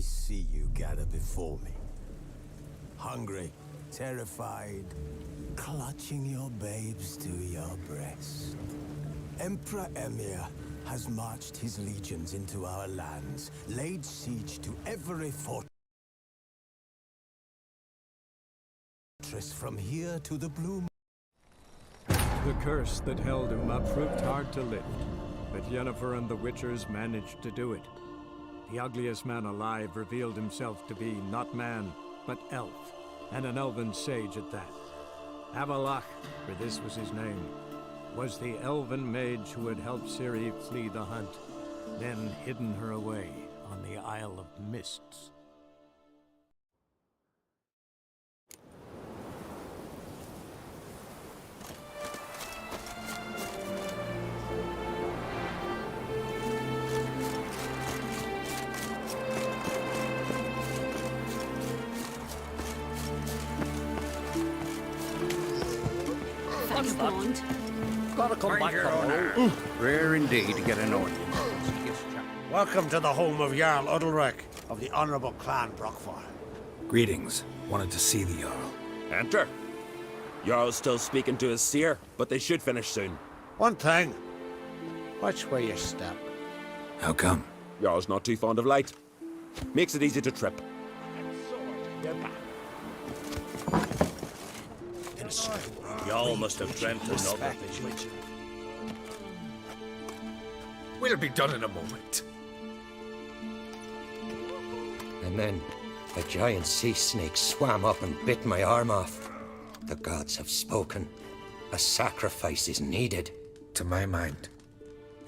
I see you gather before me. Hungry, terrified, clutching your babes to your breast. Emperor Emir has marched his legions into our lands, laid siege to every fortress from here to the Blue. The curse that held Uma proved hard to lift, but Yennefer and the Witchers managed to do it. The ugliest man alive revealed himself to be not man, but elf, and an elven sage at that. Avallac'h, for this was his name, was the elven mage who had helped Ciri flee the hunt, then hidden her away on the Isle of Mists. Gotta come back from Rare indeed to get an audience. Welcome to the home of Jarl Udalryk of the Honorable Clan Brockfire. Greetings. Wanted to see the Jarl. Enter. Jarl's still speaking to his seer, but they should finish soon. One thing. Watch where you step. How come? Jarl's not too fond of light. Makes it easy to trip. Y'all must have dreamt another vision. We'll be done in a moment. And then a giant sea snake swam up and bit my arm off. The gods have spoken. A sacrifice is needed. To my mind,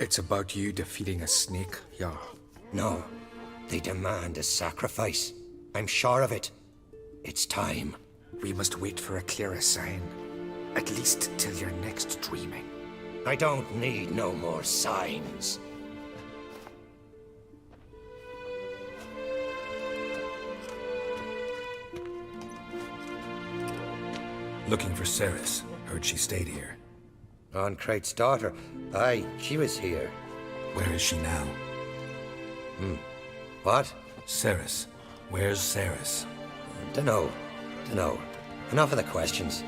it's about you defeating a snake, Jarl. No, they demand a sacrifice. I'm sure of it. It's time. We must wait for a clearer sign. At least till your next dreaming. I don't need no more signs. Looking for Cerys. Heard she stayed here. Oncrate's daughter. Aye, she was here. Where is she now? What? Cerys. Where's Cerys? Dunno. Enough of the questions.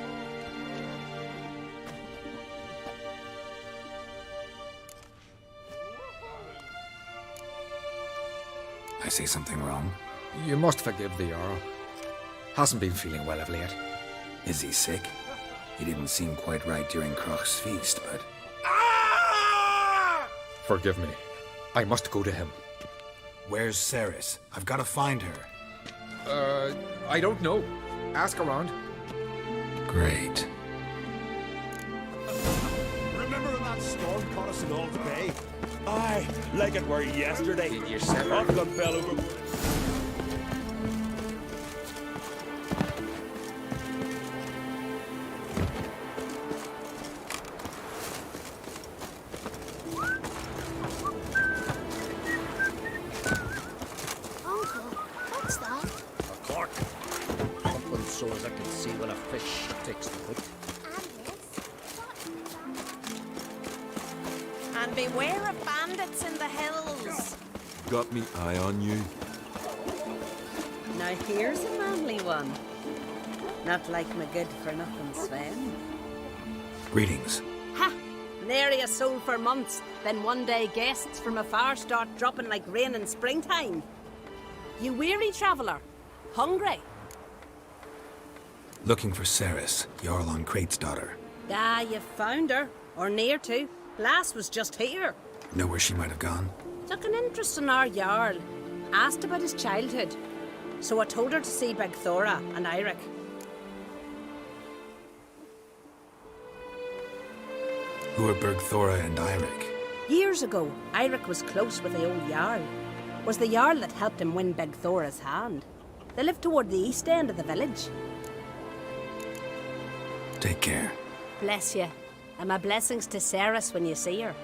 I say something wrong? You must forgive the Jarl. Hasn't been feeling well of late. Is he sick? He didn't seem quite right during Crach's feast, but... Forgive me. I must go to him. Where's Cerys? I've got to find her. I don't know. Ask around. Great. Remember when that storm caught us in Alta Bay? Aye, like it were yesterday. Did you sever? Off the fell over. Uncle, what's that? A cork. Something so as I can see when a fish takes the hook. And beware of bandits in the hills. Got me eye on you. Now here's a manly one. Not like my good-for-nothing Sven. Greetings. Ha! Nary a soul for months, then one day guests from afar start dropping like rain in springtime. You weary traveller? Hungry? Looking for Cerys, Jarl Oncrate's daughter. Ah, you found her. Or near to. Lass was just here. Know where she might have gone? Took an interest in our Jarl. Asked about his childhood. So I told her to see Begthora and Eirik. Who are Bergthora and Eirik? Years ago, Eirik was close with the old Jarl. Was the Jarl that helped him win Begthora's hand. They lived toward the east end of the village. Take care. Bless you. And my blessings to Cerys when you see her.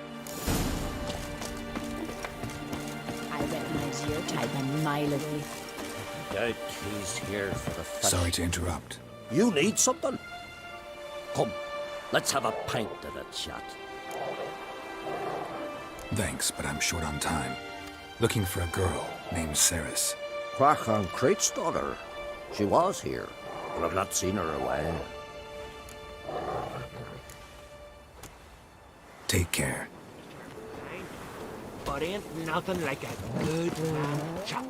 I recognize your type a mile away. Doubt he's here for the fish. Sorry to interrupt. You need something? Come, let's have a pint of it, chat. Thanks, but I'm short on time. Looking for a girl named Cerys. Quachan Crate's daughter. She was here, but I've not seen her away. Take care. But ain't nothing like a good lamb chop.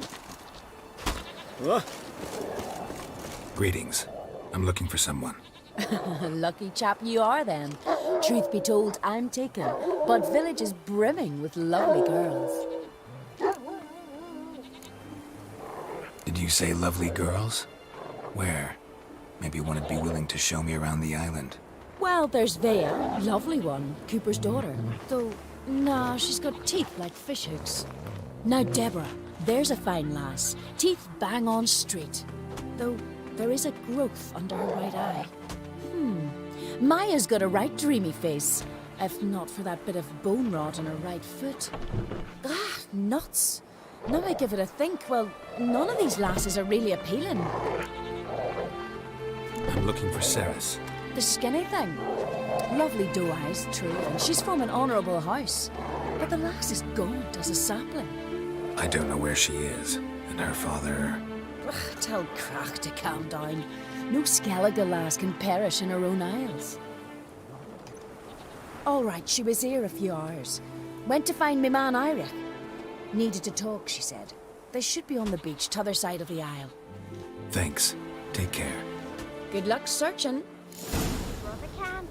Greetings. I'm looking for someone. Lucky chap you are then. Truth be told, I'm taken, but village is brimming with lovely girls. Did you say lovely girls? Where? Maybe one would be willing to show me around the island. Well, there's Vea, lovely one, Cooper's daughter. Though, nah, she's got teeth like fishhooks. Now Deborah, there's a fine lass. Teeth bang on straight. Though, there is a growth under her right eye. Maya's got a right dreamy face, if not for that bit of bone rot on her right foot. Ah, nuts. Now I give it a think, well, none of these lasses are really appealing. I'm looking for Ceres. The skinny thing. Lovely doe eyes, true, and she's from an honourable house. But the lass is gaunt as a sapling. I don't know where she is, and her father... Ugh, tell Crach to calm down. No Skellige lass can perish in her own isles. All right, she was here a few hours. Went to find me man Irek. Needed to talk, she said. They should be on the beach, t'other side of the isle. Thanks. Take care. Good luck searching. Brother can.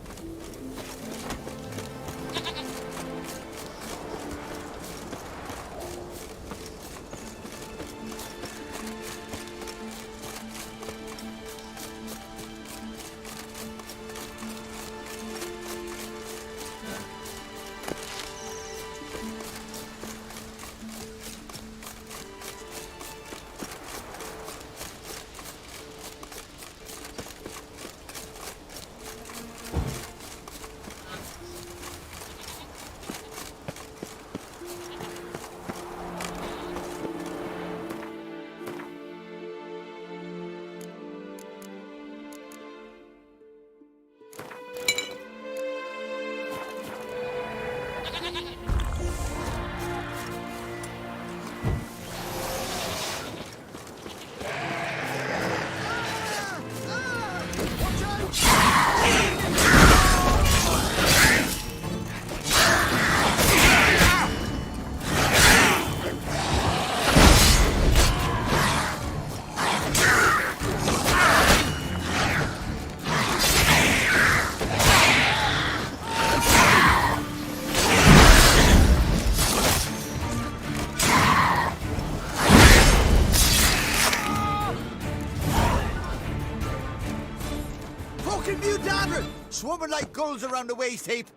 Swimming like gulls around the waist heap.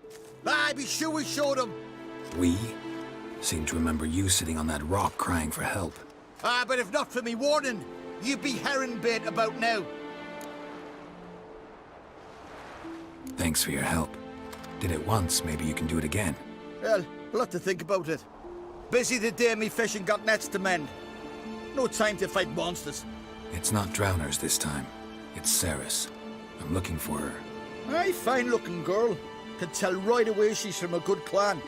I be sure we showed them. We? Seem to remember you sitting on that rock crying for help. But if not for me warning, you'd be herring bait about now. Thanks for your help. Did it once, maybe you can do it again. Well, we'll have to think about it. Busy the day me fishing got nets to mend. No time to fight monsters. It's not drowners this time. It's Ceres. I'm looking for her. Aye, fine-looking girl. Can tell right away she's from a good clan.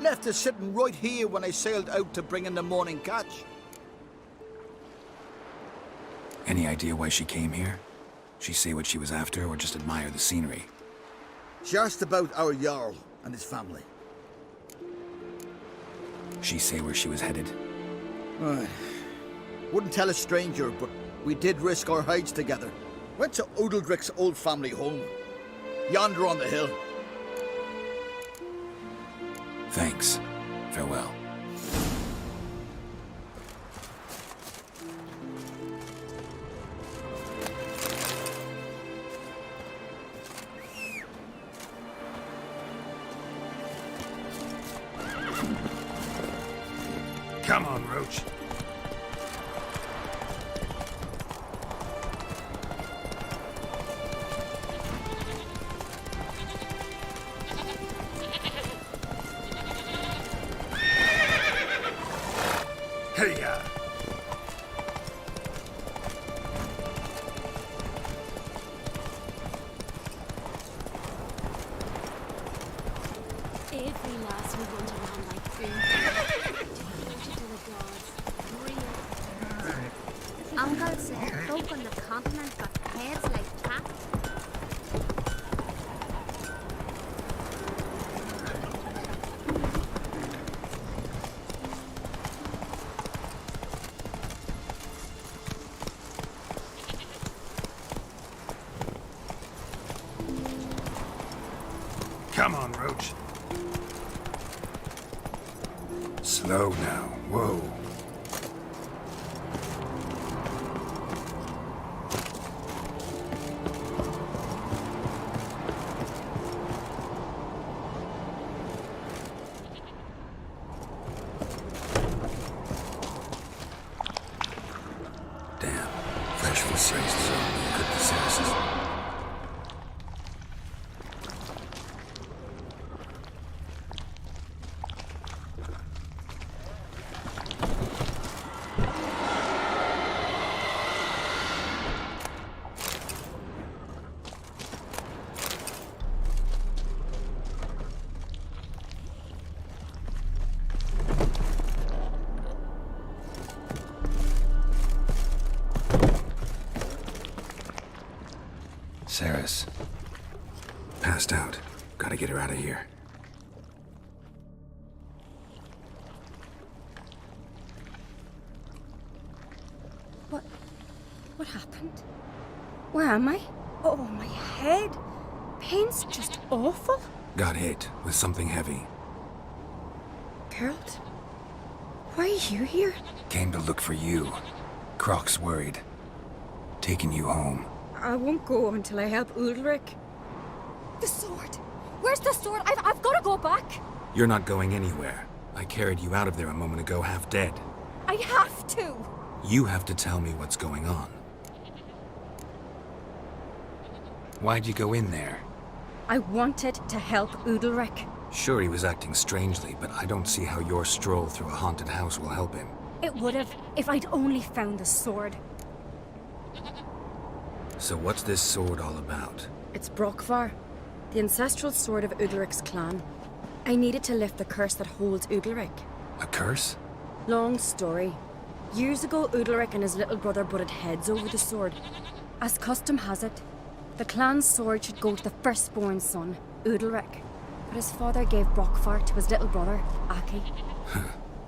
Left her sitting right here when I sailed out to bring in the morning catch. Any idea why she came here? She say what she was after or just admire the scenery? She asked about our Jarl and his family. She say where she was headed? Wouldn't tell a stranger, but we did risk our hides together. Went to Odeldrick's old family home. Yonder on the hill. Thanks. Farewell. Come on, Roach. Hey-ya! Every lass would run around like food. To the gods. folk on the continent got heads like cats. Come on, Roach. Slow now. Whoa. Damn. Fresh from Saracens. Good for Saracens. Saris. Passed out. Gotta get her out of here. What happened? Where am I? Oh, my head. Pain's just awful. Got hit with something heavy. Geralt? Why are you here? Came to look for you. Croc's worried. Taking you home. I won't go until I help Udalric. The sword! Where's the sword? I've got to go back! You're not going anywhere. I carried you out of there a moment ago half dead. I have to! You have to tell me what's going on. Why'd you go in there? I wanted to help Udalric. Sure, he was acting strangely, but I don't see how your stroll through a haunted house will help him. It would have if I'd only found the sword. So what's this sword all about? It's Brokvar, the ancestral sword of Udalric's clan. I needed to lift the curse that holds Udalric. A curse? Long story. Years ago, Udalric and his little brother butted heads over the sword. As custom has it, the clan's sword should go to the firstborn son, Udalric. But his father gave Brokvar to his little brother, Aki.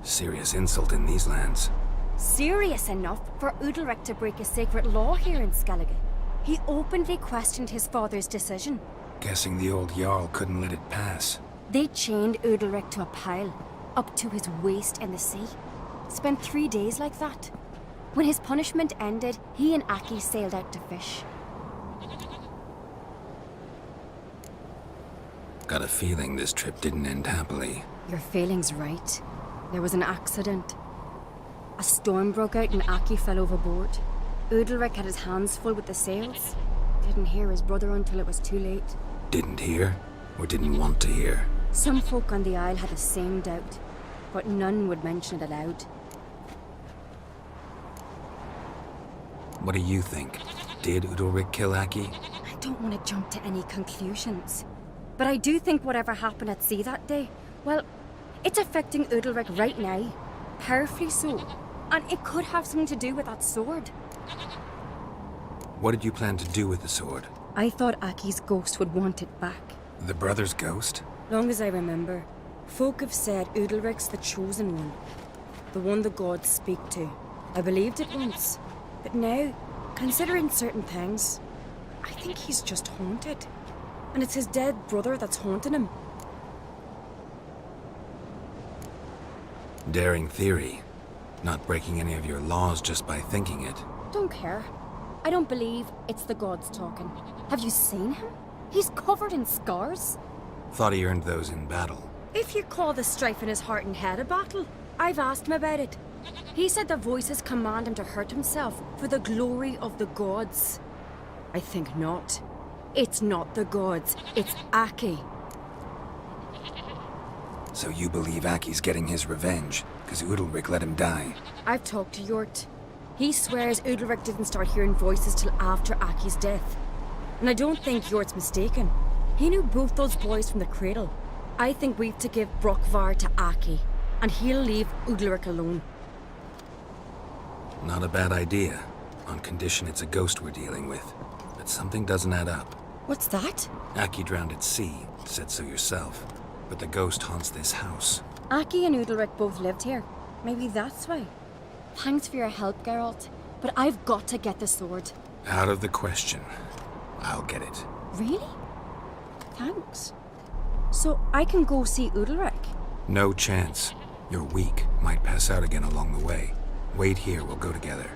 Serious insult in these lands. Serious enough for Udalric to break a sacred law here in Skellige. He openly questioned his father's decision. Guessing the old Jarl couldn't let it pass. They chained Udalric to a pile, up to his waist in the sea. Spent 3 days like that. When his punishment ended, he and Aki sailed out to fish. Got a feeling this trip didn't end happily. Your feeling's right. There was an accident. A storm broke out and Aki fell overboard. Udalric had his hands full with the sails. Didn't hear his brother until it was too late. Didn't hear? Or didn't want to hear? Some folk on the Isle had the same doubt, but none would mention it aloud. What do you think? Did Udalric kill Aki? I don't want to jump to any conclusions. But I do think whatever happened at sea that day, well, it's affecting Udalric right now. Powerfully so. And it could have something to do with that sword. What did you plan to do with the sword? I thought Aki's ghost would want it back. The brother's ghost? Long as I remember, folk have said Udalric's the chosen one. The one the gods speak to. I believed it once. But now, considering certain things, I think he's just haunted. And it's his dead brother that's haunting him. Daring theory. Not breaking any of your laws just by thinking it. Don't care. I don't believe it's the gods talking. Have you seen him? He's covered in scars. Thought he earned those in battle. If you call the strife in his heart and head a battle, I've asked him about it. He said the voices command him to hurt himself for the glory of the gods. I think not. It's not the gods, it's Aki. So you believe Aki's getting his revenge, because Udalric let him die? I've talked to Yort. He swears Udalric didn't start hearing voices till after Aki's death. And I don't think Yort's mistaken. He knew both those boys from the cradle. I think we've to give Brokvar to Aki, and he'll leave Udalric alone. Not a bad idea. on condition it's a ghost we're dealing with. But something doesn't add up. What's that? Aki drowned at sea, said so yourself. But the ghost haunts this house. Aki and Udalric both lived here. Maybe that's why. Thanks for your help, Geralt. But I've got to get the sword. Out of the question. I'll get it. Really? Thanks. So I can go see Udalric? No chance. You're weak. Might pass out again along the way. Wait here, we'll go together.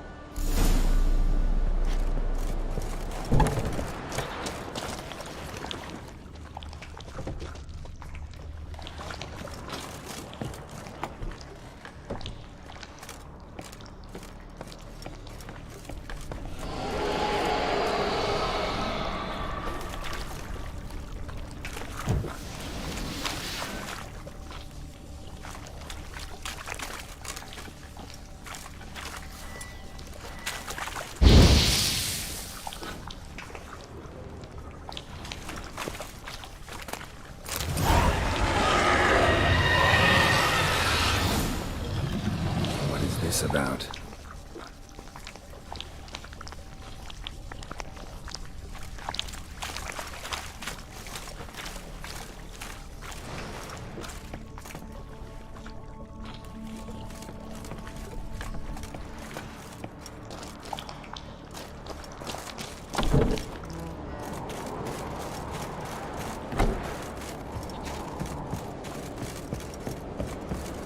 About.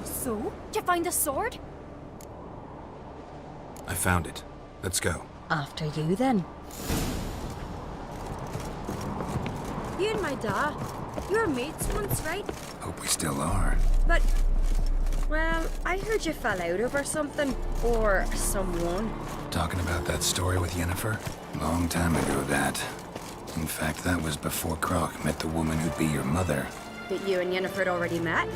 So, did you find the sword? I found it. Let's go. After you, then. You and my dad, you were mates once, right? Hope we still are. But, well, I heard you fell out over something. Or someone. Talking about that story with Yennefer? Long time ago, that. In fact, that was before Croc met the woman who'd be your mother. But you and Yennefer had already met?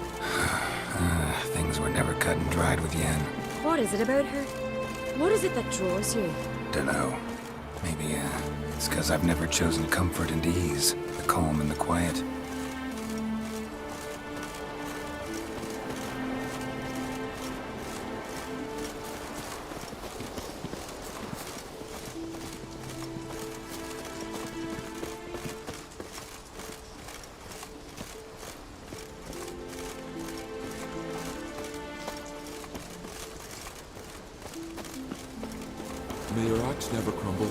Things were never cut and dried with Yen. What is it about her? What is it that draws you? Dunno. Maybe, it's 'cause I've never chosen comfort and ease, the calm and the quiet. May your axe never crumble.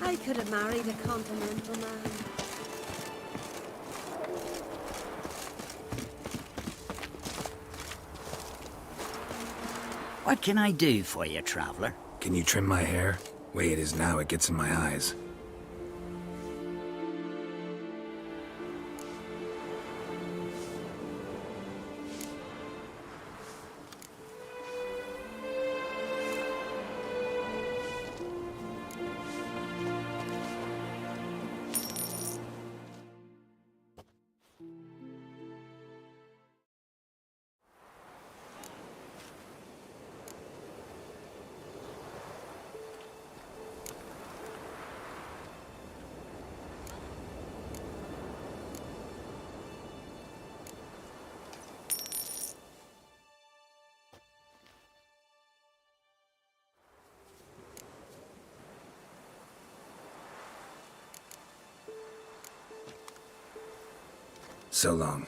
I could have married a continental man. What can I do for you, traveler? Can you trim my hair? Way it is now, it gets in my eyes. So long.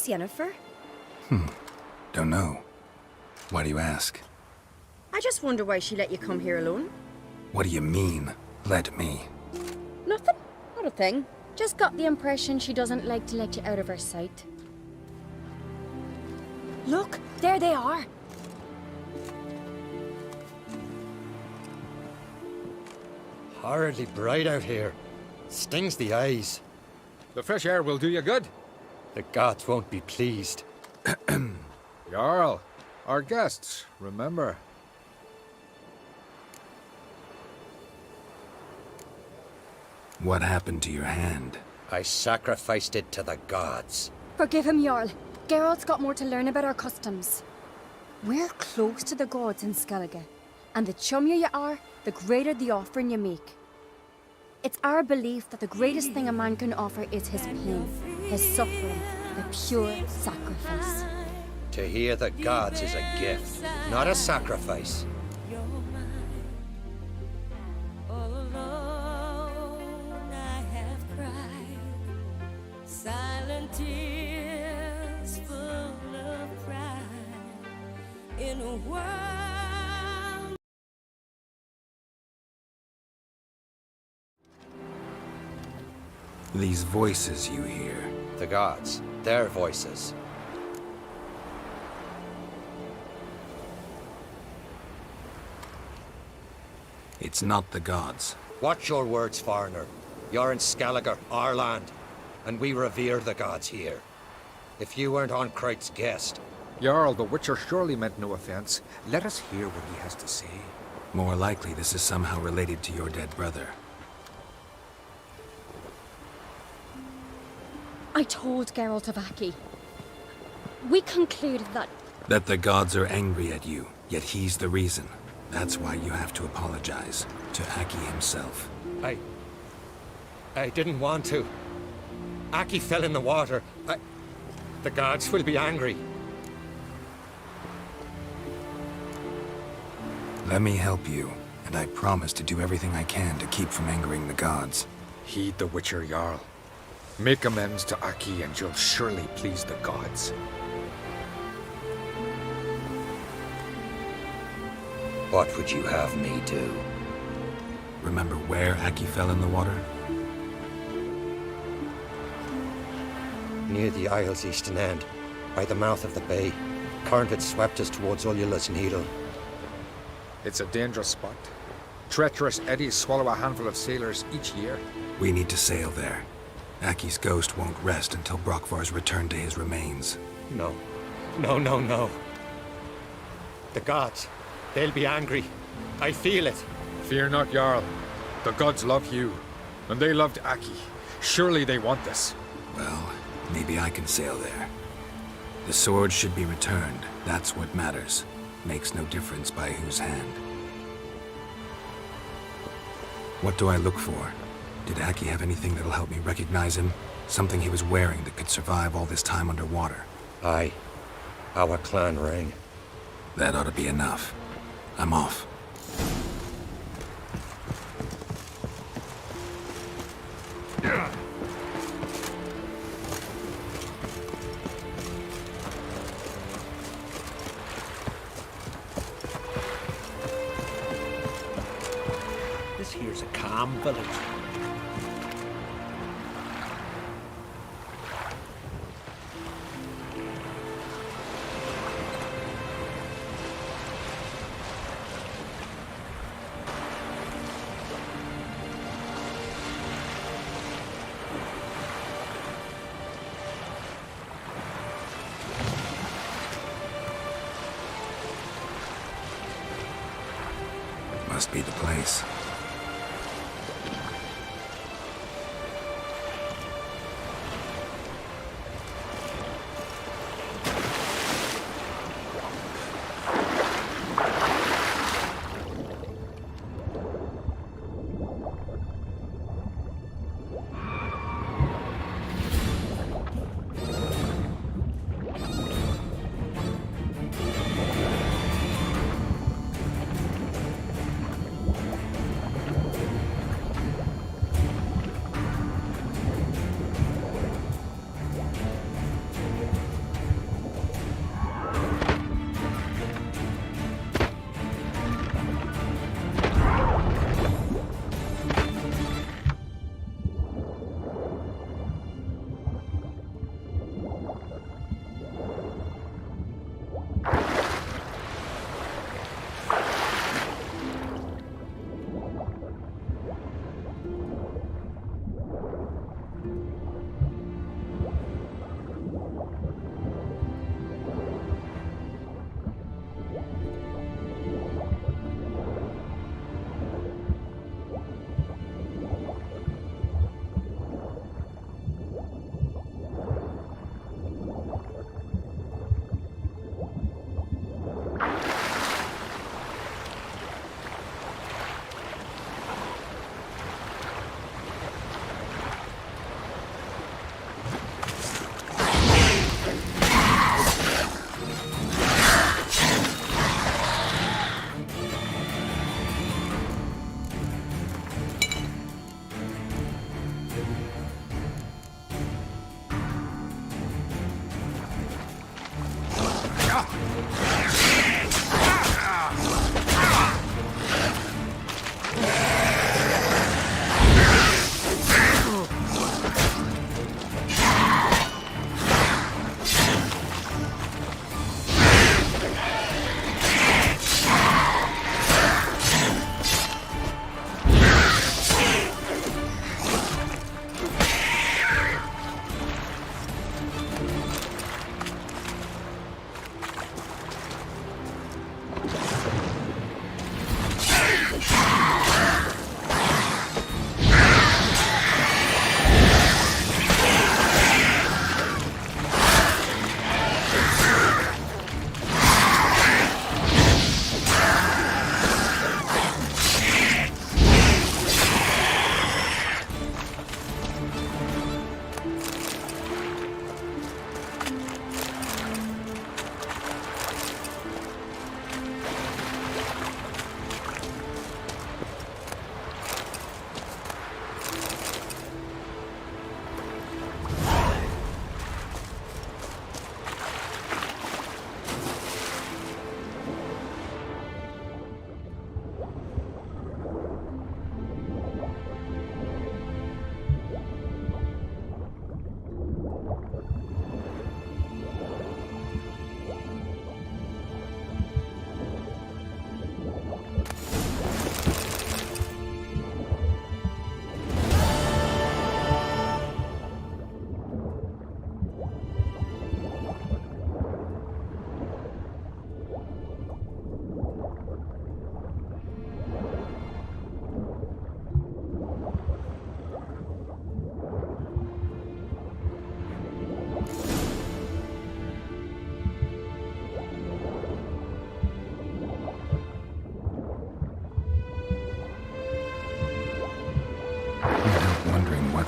Where's Yennefer? Don't know. Why do you ask? I just wonder why she let you come here alone. What do you mean, let me? Nothing. Not a thing. Just got the impression she doesn't like to let you out of her sight. Look, there they are. Horridly bright out here. Stings the eyes. The fresh air will do you good. The gods won't be pleased. Jarl, our guests, remember. What happened to your hand? I sacrificed it to the gods. Forgive him, Jarl. Geralt's got more to learn about our customs. We're close to the gods in Skellige, and the chummier you are, the greater the offering you make. It's our belief that the greatest thing a man can offer is his pain, his suffering, the pure sacrifice. To hear the gods is a gift, not a sacrifice. Silent tears full of pride in a world. These voices you hear. The gods, their voices. It's not the gods. Watch your words, foreigner. You're in Skellige, our land, and we revere the gods here. If you weren't Onkreit's guest... Jarl, the Witcher surely meant no offense. Let us hear what he has to say. More likely this is somehow related to your dead brother. I told Geralt of Aki. We concluded that... That the gods are angry at you, yet he's the reason. That's why you have to apologize to Aki himself. I didn't want to. Aki fell in the water. The gods will be angry. Let me help you, and I promise to do everything I can to keep from angering the gods. Heed the Witcher, Jarl. Make amends to Aki and you'll surely please the gods. What would you have me do? Remember where Aki fell in the water? Near the Isle's eastern end, by the mouth of the bay. Current had swept us towards Ullula's Needle. It's a dangerous spot. Treacherous eddies swallow a handful of sailors each year. We need to sail there. Aki's ghost won't rest until Brokvar's returned to his remains. No. No. The gods, they'll be angry. I feel it. Fear not, Jarl. The gods love you, and they loved Aki. Surely they want this. Well, maybe I can sail there. The sword should be returned. That's what matters. Makes no difference by whose hand. What do I look for? Did Aki have anything that'll help me recognize him? Something he was wearing that could survive all this time underwater? Aye. Our clan ring. That ought to be enough. I'm off. This here's a calm village. Must be the place.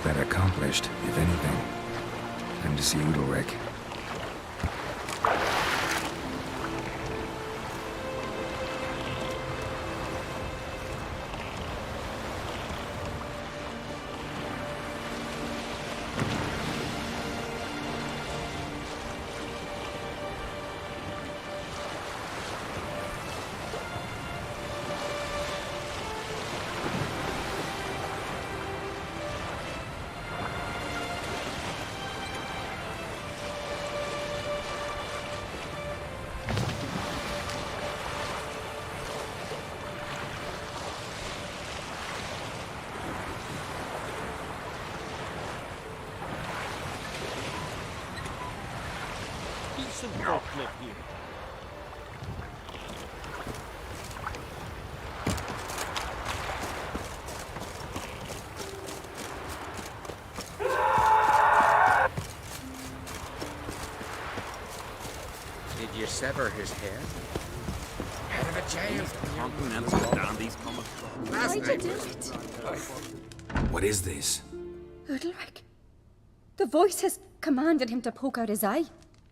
that accomplished, if anything. Time to see Udalric. Decent forklift here. Did you sever his head? Out of a jail. Continental dandies coming. Why'd you do it? What is this? Udalric. The voice has commanded him to poke out his eye.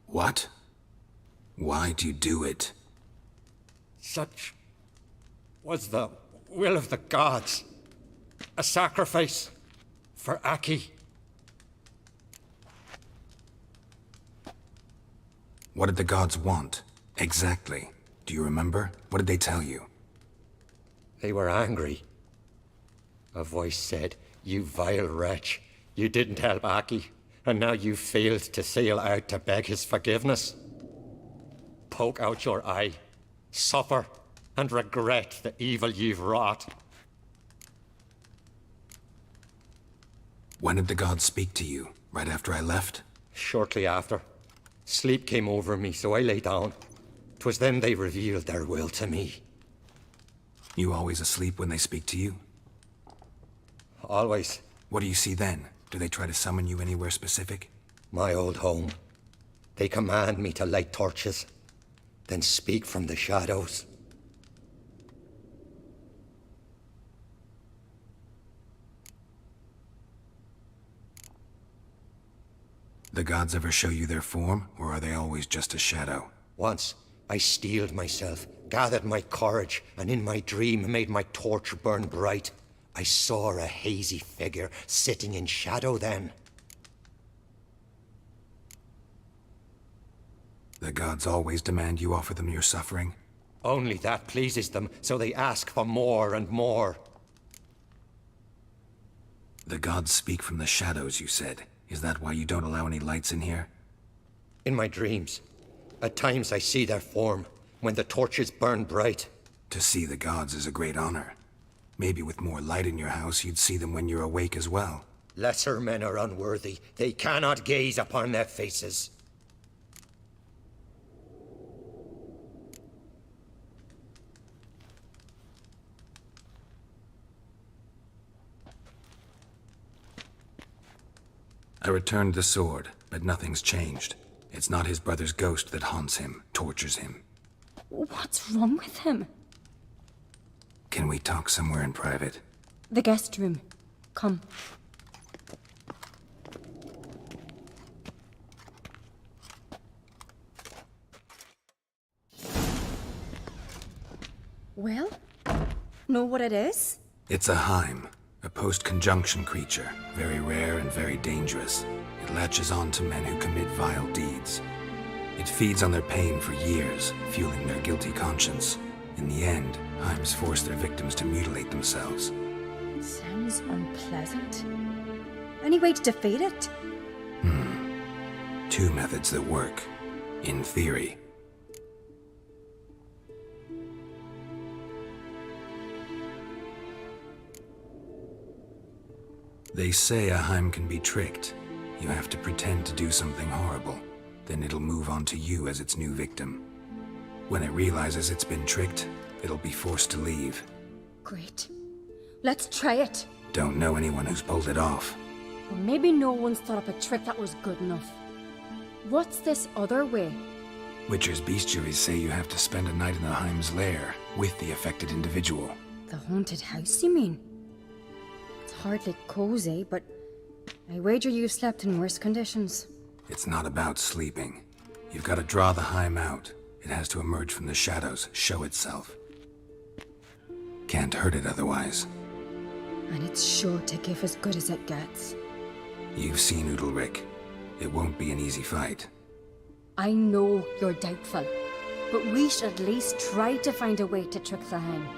What? Why'd you do it? Such was the will of the gods. A sacrifice for Aki. What did the gods want? Exactly. Do you remember? What did they tell you? They were angry. A voice said, "You vile wretch. You didn't help Aki, and now you failed to sail out to beg his forgiveness. Poke out your eye, suffer, and regret the evil you've wrought." When did the gods speak to you? Right after I left? Shortly after. Sleep came over me, so I lay down. 'Twas then they revealed their will to me. You always asleep when they speak to you? Always. What do you see then? Do they try to summon you anywhere specific? My old home. They command me to light torches, then speak from the shadows. The gods ever show you their form, or are they always just a shadow? Once, I steeled myself, gathered my courage, and in my dream made my torch burn bright. I saw a hazy figure sitting in shadow then. The gods always demand you offer them your suffering? Only that pleases them, so they ask for more and more. The gods speak from the shadows, you said. Is that why you don't allow any lights in here? In my dreams. At times I see their form, when the torches burn bright. To see the gods is a great honor. Maybe with more light in your house, you'd see them when you're awake as well. Lesser men are unworthy. They cannot gaze upon their faces. I returned the sword, but nothing's changed. It's not his brother's ghost that haunts him, tortures him. What's wrong with him? Can we talk somewhere in private? The guest room. Come. Well, know what it is? It's a Heim, a post-conjunction creature, very rare and very dangerous. It latches on to men who commit vile deeds. It feeds on their pain for years, fueling their guilty conscience. In the end, Heims force their victims to mutilate themselves. Sounds unpleasant. Any way to defeat it? Two methods that work, in theory. They say a Heim can be tricked. You have to pretend to do something horrible. Then it'll move on to you as its new victim. When it realizes it's been tricked, it'll be forced to leave. Great. Let's try it. Don't know anyone who's pulled it off. Or maybe no one's thought up a trick that was good enough. What's this other way? Witcher's bestiaries say you have to spend a night in the Heim's lair with the affected individual. The haunted house, you mean? It's hardly cozy, but I wager you've slept in worse conditions. It's not about sleeping. You've got to draw the Heim out. It has to emerge from the shadows, show itself. Can't hurt it otherwise. And it's sure to give as good as it gets. You've seen Udalric. It won't be an easy fight. I know you're doubtful, but we should at least try to find a way to trick the Heim.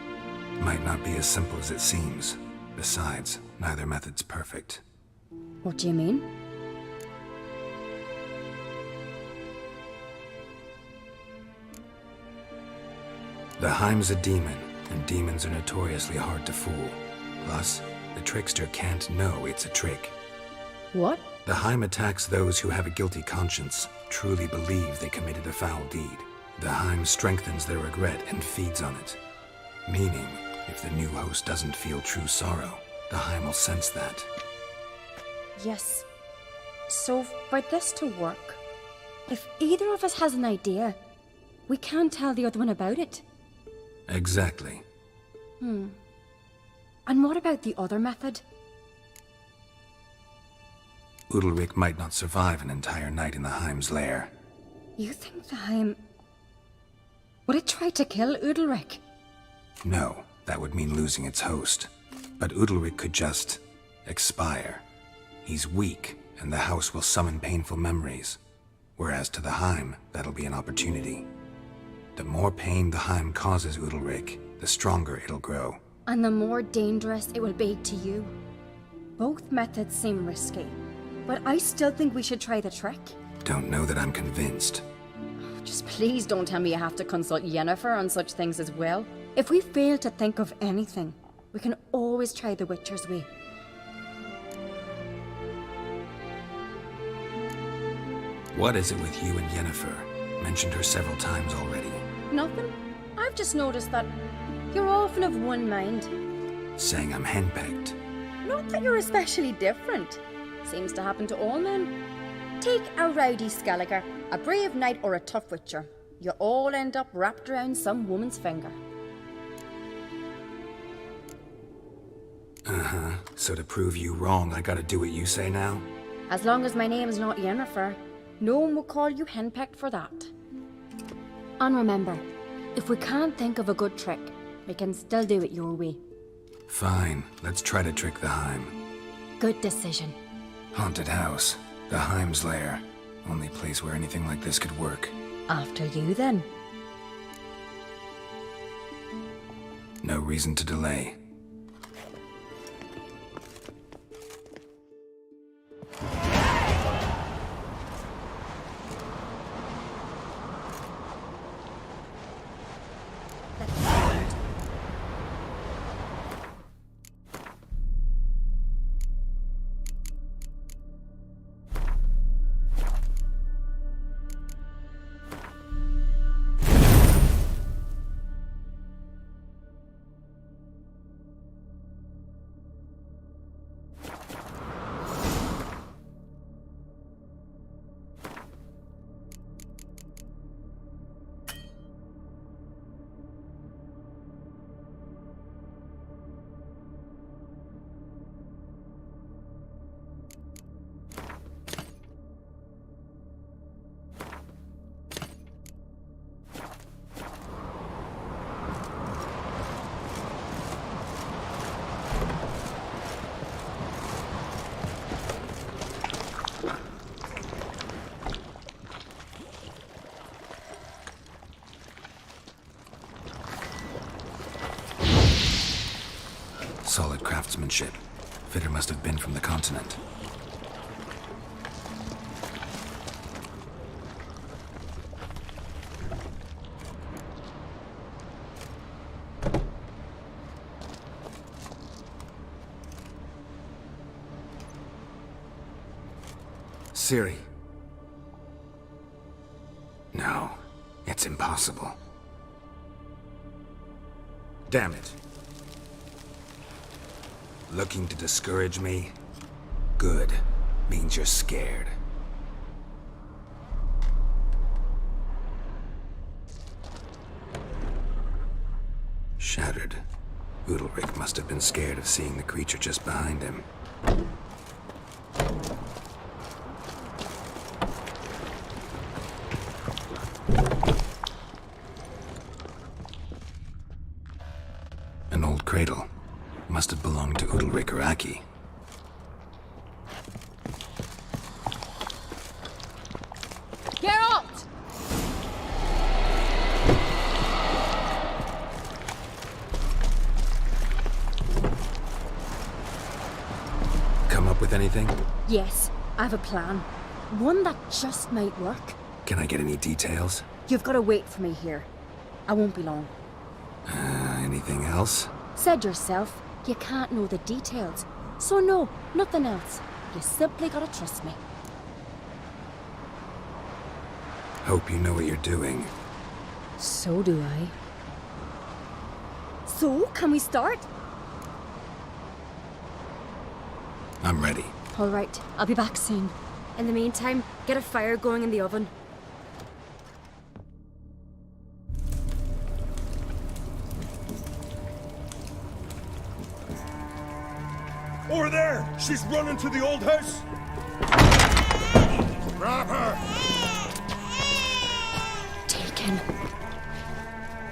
Might not be as simple as it seems. Besides, neither method's perfect. What do you mean? The Heim's a demon, and demons are notoriously hard to fool. Plus, the trickster can't know it's a trick. What? The Heim attacks those who have a guilty conscience, truly believe they committed a foul deed. The Heim strengthens their regret and feeds on it. Meaning, if the new host doesn't feel true sorrow, the Heim will sense that. Yes. So, for this to work, if either of us has an idea, we can't tell the other one about it. Exactly. And what about the other method? Udalric might not survive an entire night in the Heim's lair. You think the Heim... would it try to kill Udalric? No, that would mean losing its host. But Udalric could just... expire. He's weak, and the house will summon painful memories. Whereas to the Heim, that'll be an opportunity. The more pain the Heim causes Udalric, the stronger it'll grow. And the more dangerous it will be to you. Both methods seem risky, but I still think we should try the trick. Don't know that I'm convinced. Just please don't tell me you have to consult Yennefer on such things as well. If we fail to think of anything, we can always try the Witcher's way. What is it with you and Yennefer? Mentioned her several times already. Nothing. I've just noticed that you're often of one mind. Saying I'm henpecked. Not that you're especially different. Seems to happen to all men. Take a rowdy Skelliger, a brave knight, or a tough witcher. You all end up wrapped around some woman's finger. Uh-huh. So to prove you wrong, I gotta do what you say now? As long as my name's not Yennefer, no one will call you henpecked for that. And remember, if we can't think of a good trick, we can still do it your way. Fine, let's try to trick the Heim. Good decision. Haunted house. The Heim's lair. Only place where anything like this could work. After you, then. No reason to delay. Solid craftsmanship. Fitter must have been from the continent. Ciri. No, it's impossible. Damn it. Looking to discourage me? Good. Means you're scared. Shattered. Udalric must have been scared of seeing the creature just behind him. Must have belonged to Udalric or Aki. Geralt! Come up with anything? Yes, I have a plan. One that just might work. Can I get any details? You've got to wait for me here. I won't be long. Anything else? Said yourself, you can't know the details. So no, nothing else. You simply gotta trust me. Hope you know what you're doing. So do I. So, can we start? I'm ready. All right, I'll be back soon. In the meantime, get a fire going in the oven. Over there! She's running to the old house! Grab her! Take him.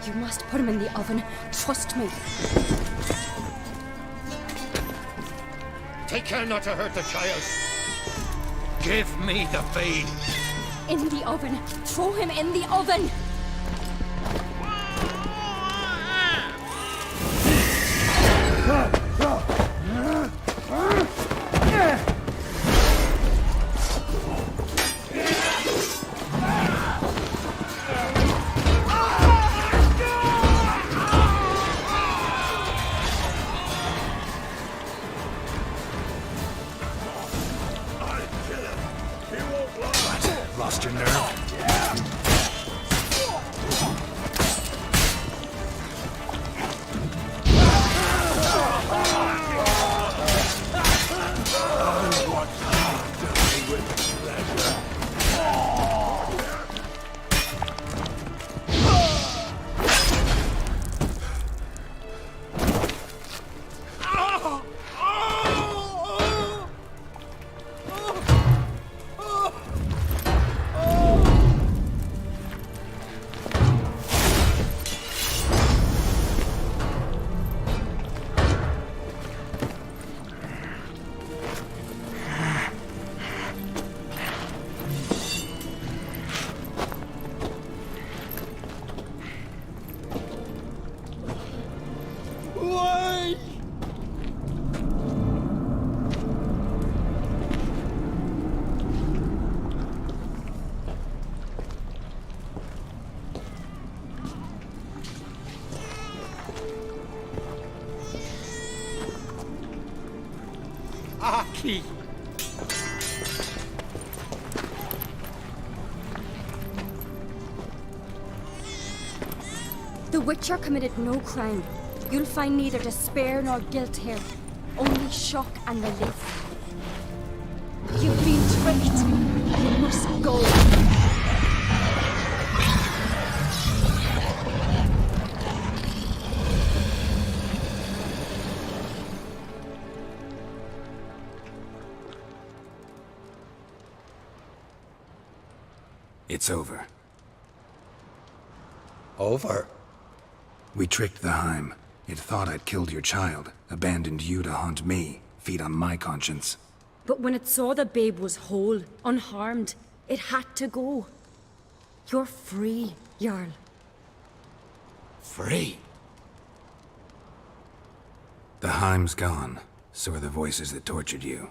You must put him in the oven. Trust me. Take care not to hurt the child. Give me the feed. In the oven. Throw him in the oven. Lost your nerve? Aki! The Witcher committed no crime. You'll find neither despair nor guilt here. Only shock and relief. You've been tricked. You must go. It's over. Over? We tricked the Heim. It thought I'd killed your child, abandoned you to haunt me, feed on my conscience. But when it saw the babe was whole, unharmed, it had to go. You're free, Jarl. Free? The Heim's gone, so are the voices that tortured you.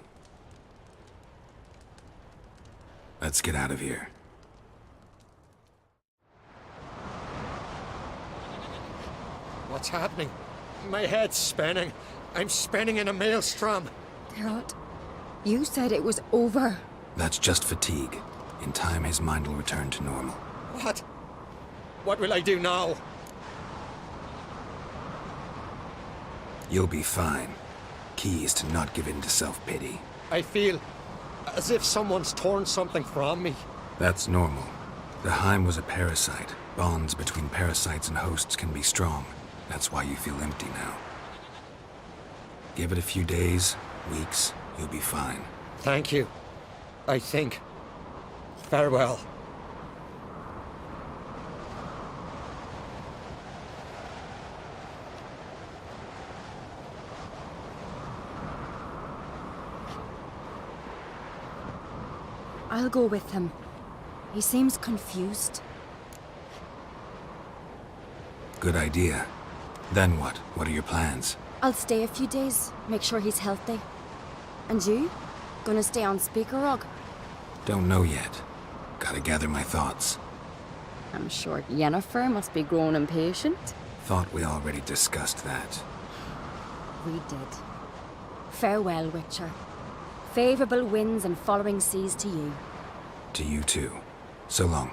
Let's get out of here. What's happening? My head's spinning. I'm spinning in a maelstrom. Geralt, you said it was over. That's just fatigue. In time, his mind will return to normal. What? What will I do now? You'll be fine. Key is to not give in to self-pity. I feel as if someone's torn something from me. That's normal. The Heim was a parasite. Bonds between parasites and hosts can be strong. That's why you feel empty now. Give it a few days, weeks, you'll be fine. Thank you. I think. Farewell. I'll go with him. He seems confused. Good idea. Then what? What are your plans? I'll stay a few days, make sure he's healthy. And you? Gonna stay on Speaker Rog? Don't know yet. Gotta gather my thoughts. I'm sure Yennefer must be growing impatient. Thought we already discussed that. We did. Farewell, Witcher. Favorable winds and following seas to you. To you too. So long.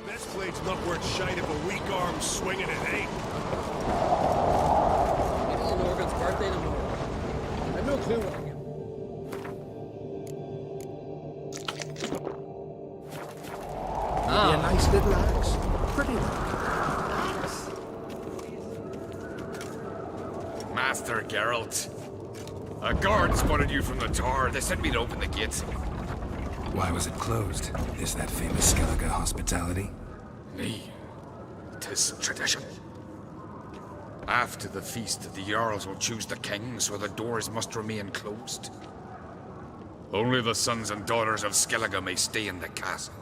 This blade's not worth shite if a weak arm swinging it ain't. Maybe it's Morgan's birthday tomorrow. I've no clue what I get. Maybe a nice little axe. Pretty one. Master Geralt. A guard spotted you from the tower. They said we'd open the gates. Why was it closed? Is that famous Skellige hospitality? Nay, 'tis tradition. After the feast, the Jarls will choose the king, so the doors must remain closed. Only the sons and daughters of Skellige may stay in the castle.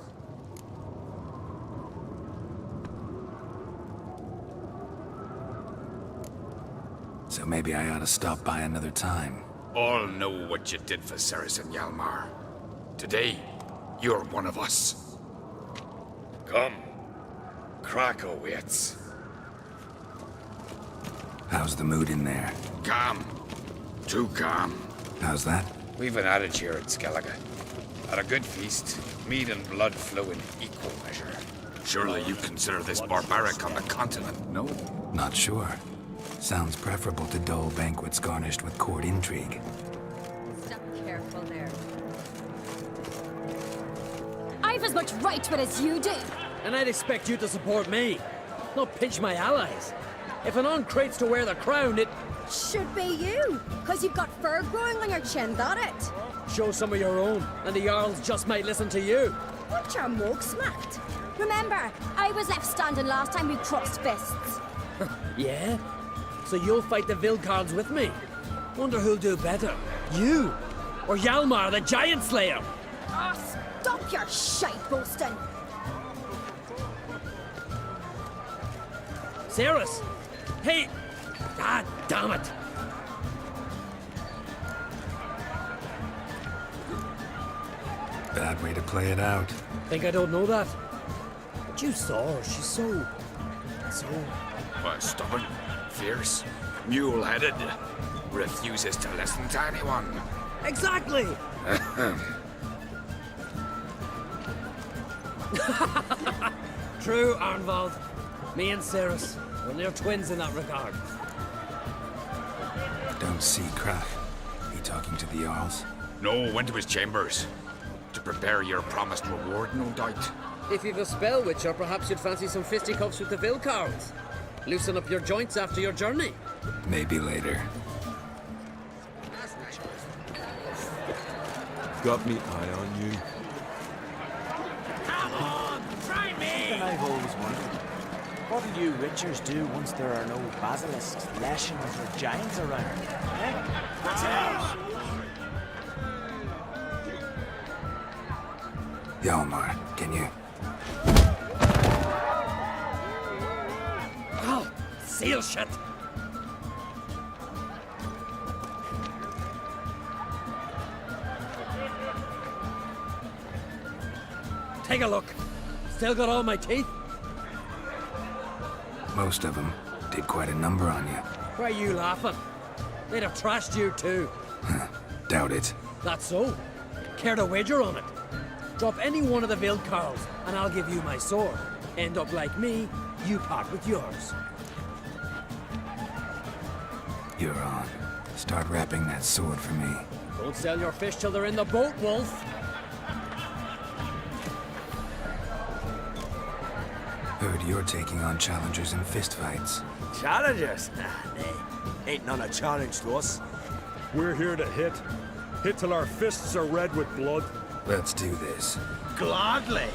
So maybe I ought to stop by another time. All know what you did for Cerys and Hjalmar. Today, you're one of us. Come. Krakow waits. How's the mood in there? Calm. Too calm. How's that? We've an adage here at Skellige. At a good feast, mead and blood flow in equal measure. Surely you consider this barbaric on the continent, no? Not sure. Sounds preferable to dull banquets garnished with court intrigue. Stop careful there. I've as much right to it as you do. And I'd expect you to support me, not pinch my allies. If an on crates to wear the crown, it Should be you, because you've got fur growing on your chin, that it? show some of your own, and the Jarls just might listen to you. What your mug smacked? Remember, I was left standing last time we crossed fists. Yeah? So you'll fight the Vilcards with me? Wonder who'll do better, you or Hjalmar the Giant Slayer? Ah, stop your shite boasting. Cerys! Hey! God damn it! Bad way to play it out. Think I don't know that? But you saw her, she's so... What, stubborn, fierce, mule-headed, refuses to listen to anyone. Exactly! True, Arnvald. Me and Cerys, we're near twins in that regard. Don't see Krach. He talking to the Jarls? No, went to his chambers. To prepare your promised reward, no doubt. If you've a spell, Witcher, perhaps you'd fancy some fisticuffs with the Vilcards. Loosen up your joints after your journey. Maybe later. Got me eye on you. Come on, try me! And I've always wondered, what'll you Witchers do once there are no basilisks, leshens, or giants around? Eh? What's else? Hjalmar, can you? Oh, seal shut! Take a look. Still got all my teeth? Most of them did quite a number on you. Why are you laughing? They'd have trashed you too. Doubt it. That's so. Care to wager on it? Drop any one of the Vildkarls, and I'll give you my sword. End up like me, you part with yours. You're on. Start wrapping that sword for me. Don't sell your fish till they're in the boat, Wolf. Heard you're taking on challengers in fistfights. Challengers? Nah, nay. Ain't none a challenge to us. We're here to hit. Hit till our fists are red with blood. Let's do this. Gladly.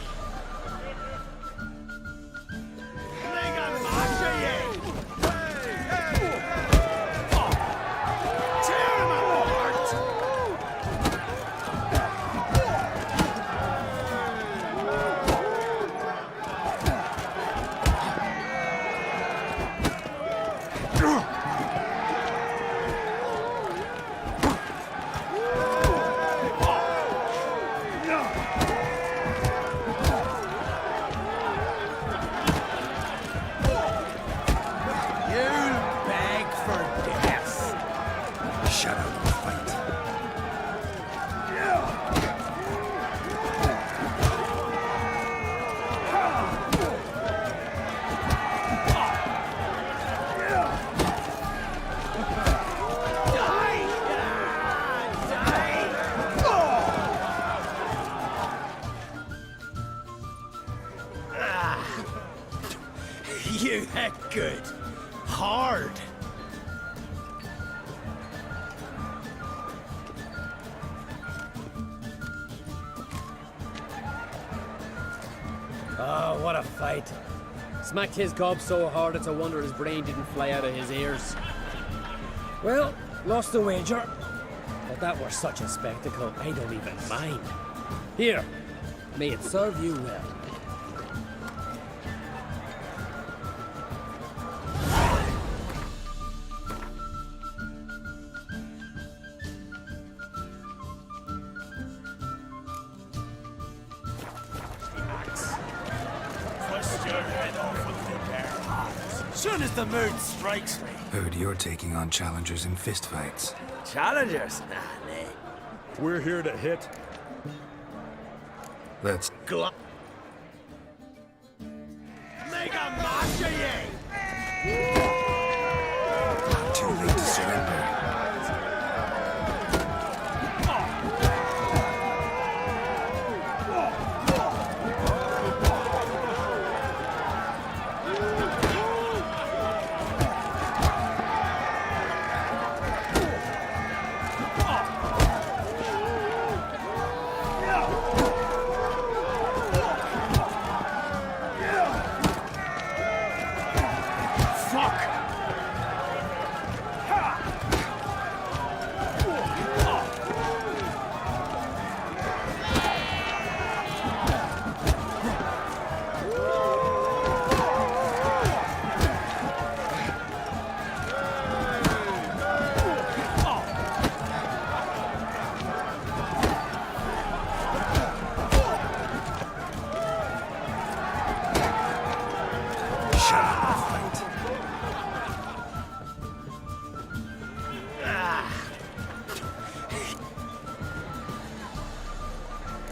You heck good. Hard. Oh, what a fight. Smacked his gob so hard it's a wonder his brain didn't fly out of his ears. Well, lost the wager. But that were such a spectacle, I don't even mind. Here, may it serve you well. Soon as the mood strikes me. Heard you're taking on challengers in fistfights. Challengers? Nah, nay. We're here to hit. Let's... Mega Masha ye! Not too late to surrender.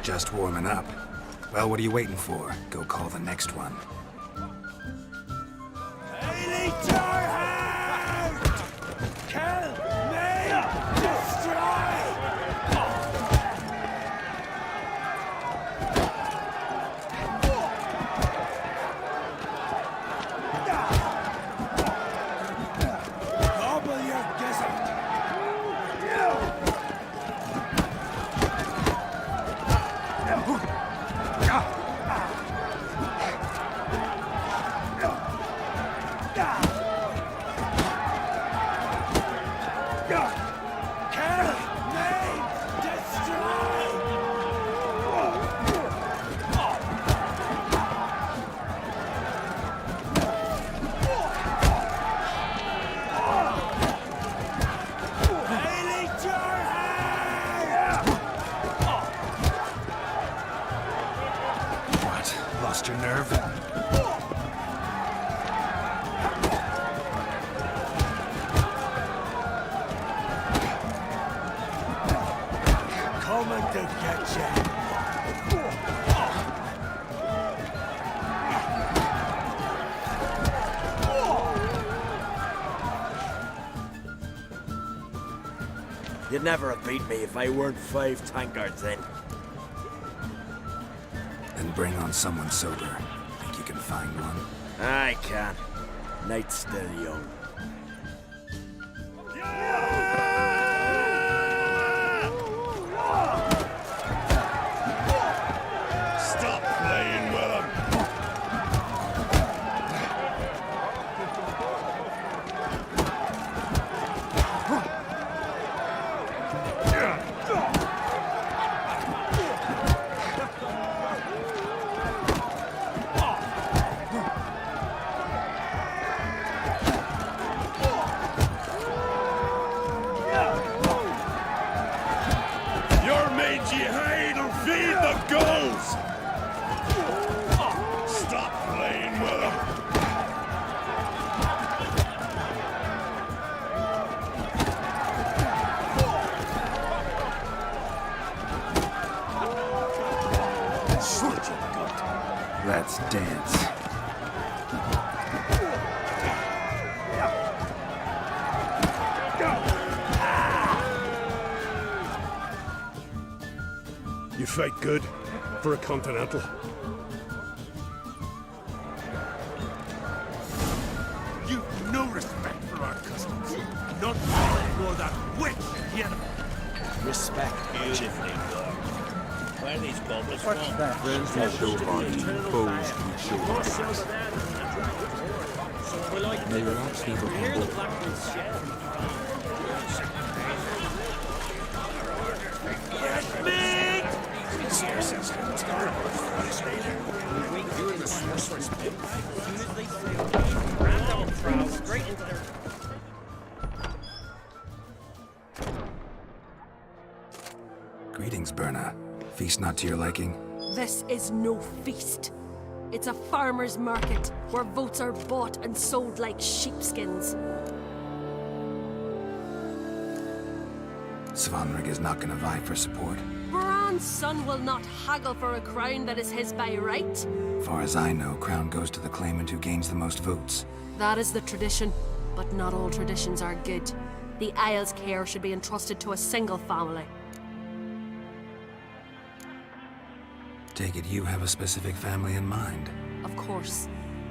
Just warming up. Well, what are you waiting for? Go call the next one. coming to get you. You'd never have beat me if I weren't 5 tankards in. Then bring on someone sober. Think you can find one? I can. Night's still young. Stop playing with him! Your mangy hide'll feed the gulls! Stop playing with him! Let's dance. You fight good for a continental. You've no respect for our customs. Not for that witch here. Respect. Beautifully done. Where are these goblins from? Friends will show body, foes will show hearts. May your ops never humble. Greetings, Berna. Feast not to your liking? This is no feast. It's a farmer's market where votes are bought and sold like sheepskins. Svanrig is not gonna vie for support. Bran's son will not haggle for a crown that is his by right. Far as I know, crown goes to the claimant who gains the most votes. That is the tradition, but not all traditions are good. The Isle's care should be entrusted to a single family. Take it you have a specific family in mind. Of course.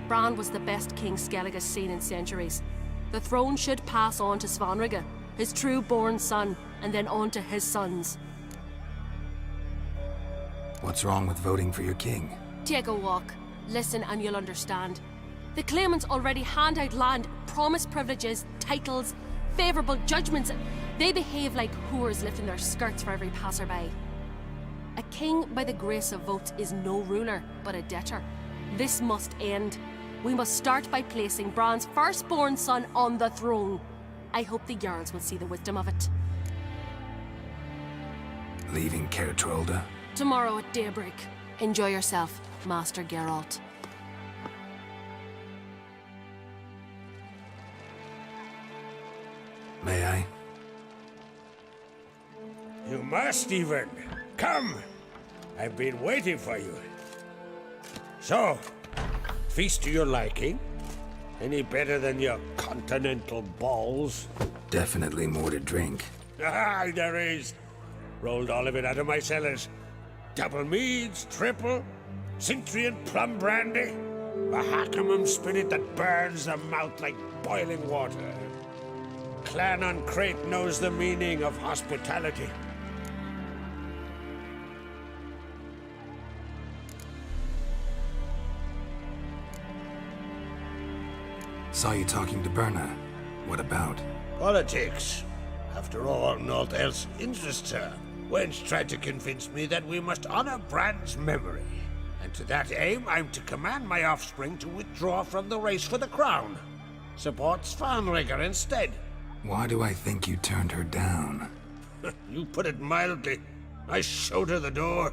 Bran was the best king Skellig has seen in centuries. The throne should pass on to Svanrige, his true-born son, and then on to his sons. What's wrong with voting for your king? Take a walk. Listen and you'll understand. The claimants already hand out land, promise privileges, titles, favourable judgments. They behave like whores lifting their skirts for every passerby. A king by the grace of votes is no ruler, but a debtor. This must end. We must start by placing Bran's firstborn son on the throne. I hope the Jarls will see the wisdom of it. Leaving Caer Trolda? Tomorrow at daybreak. Enjoy yourself, Master Geralt. May I? You must even. Come! I've been waiting for you. So, feast to your liking? Any better than your continental balls? Definitely more to drink. Ah, there is. Rolled all of it out of my cellars. Double meads, triple, Cintrian plum brandy, a Hackamum spirit that burns the mouth like boiling water. Clan on Crate knows the meaning of hospitality. Saw you talking to Berna. What about? Politics. After all, naught else interests her. Wench tried to convince me that we must honor Bran's memory. And to that aim, I'm to command my offspring to withdraw from the race for the crown. Support Svanrige instead. Why do I think you turned her down? You put it mildly. I showed her the door.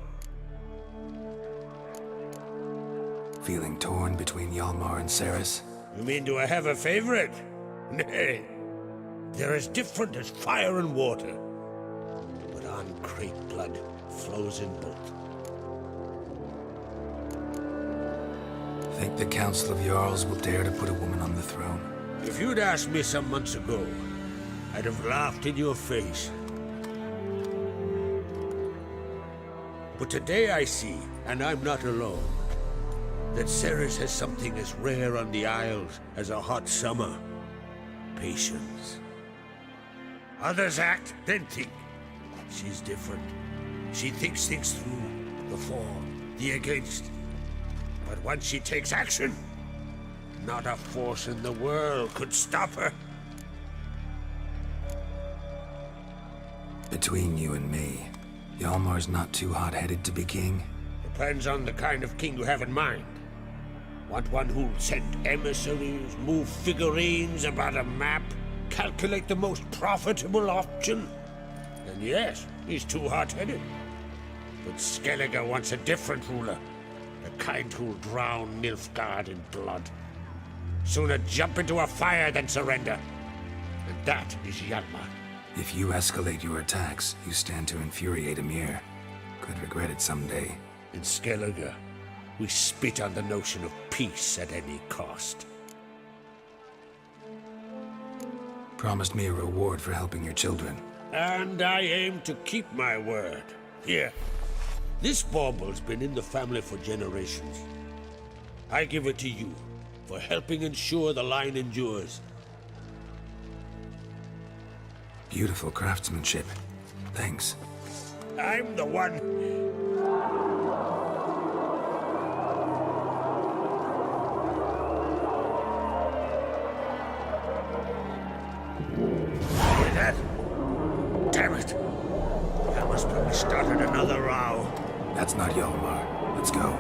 Feeling torn between Hjalmar and Cerys? You mean do I have a favorite? Nay. They're as different as fire and water. But on Crate blood flows in both. Think the Council of Jarls will dare to put a woman on the throne? If you'd asked me some months ago, I'd have laughed in your face. But today I see, and I'm not alone, that Cerys has something as rare on the Isles as a hot summer. Patience. Others act, then think. She's different. She thinks things through, the for, the against. But once she takes action, not a force in the world could stop her. Between you and me, Hjalmar's not too hot-headed to be king? Depends on the kind of king you have in mind. Want one who'll send emissaries, move figurines about a map, calculate the most profitable option? Then yes, he's too hot-headed. But Skellige wants a different ruler. The kind who'll drown Nilfgaard in blood. Sooner jump into a fire than surrender. And that is Hjalmar. If you escalate your attacks, you stand to infuriate Emhyr. Could regret it someday. In Skellige, we spit on the notion of peace at any cost. Promised me a reward for helping your children. And I aim to keep my word. Here. This bauble's been in the family for generations. I give it to you for helping ensure the line endures. Beautiful craftsmanship. Thanks. I'm the one. Hear that? Damn it! I must probably started another row. That's not Hjalmar. Let's go.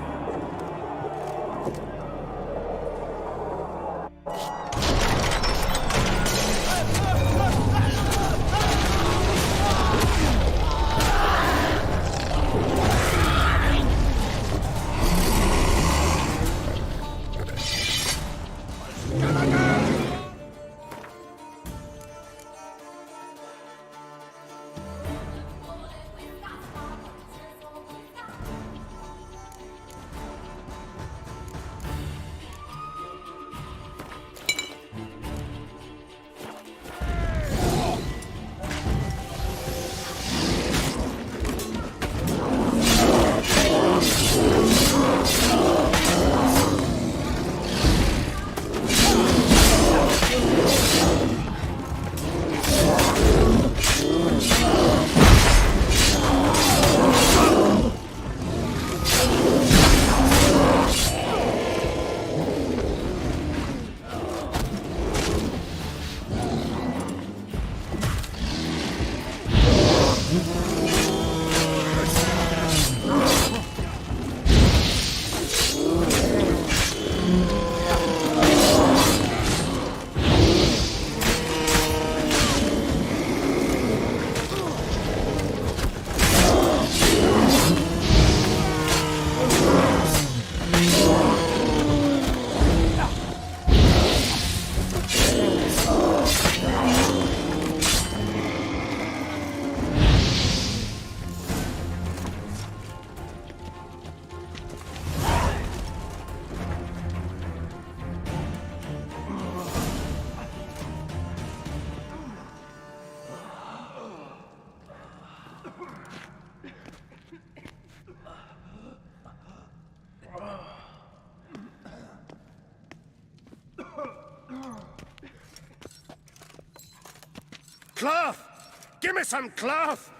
Cloth! Give me some cloth!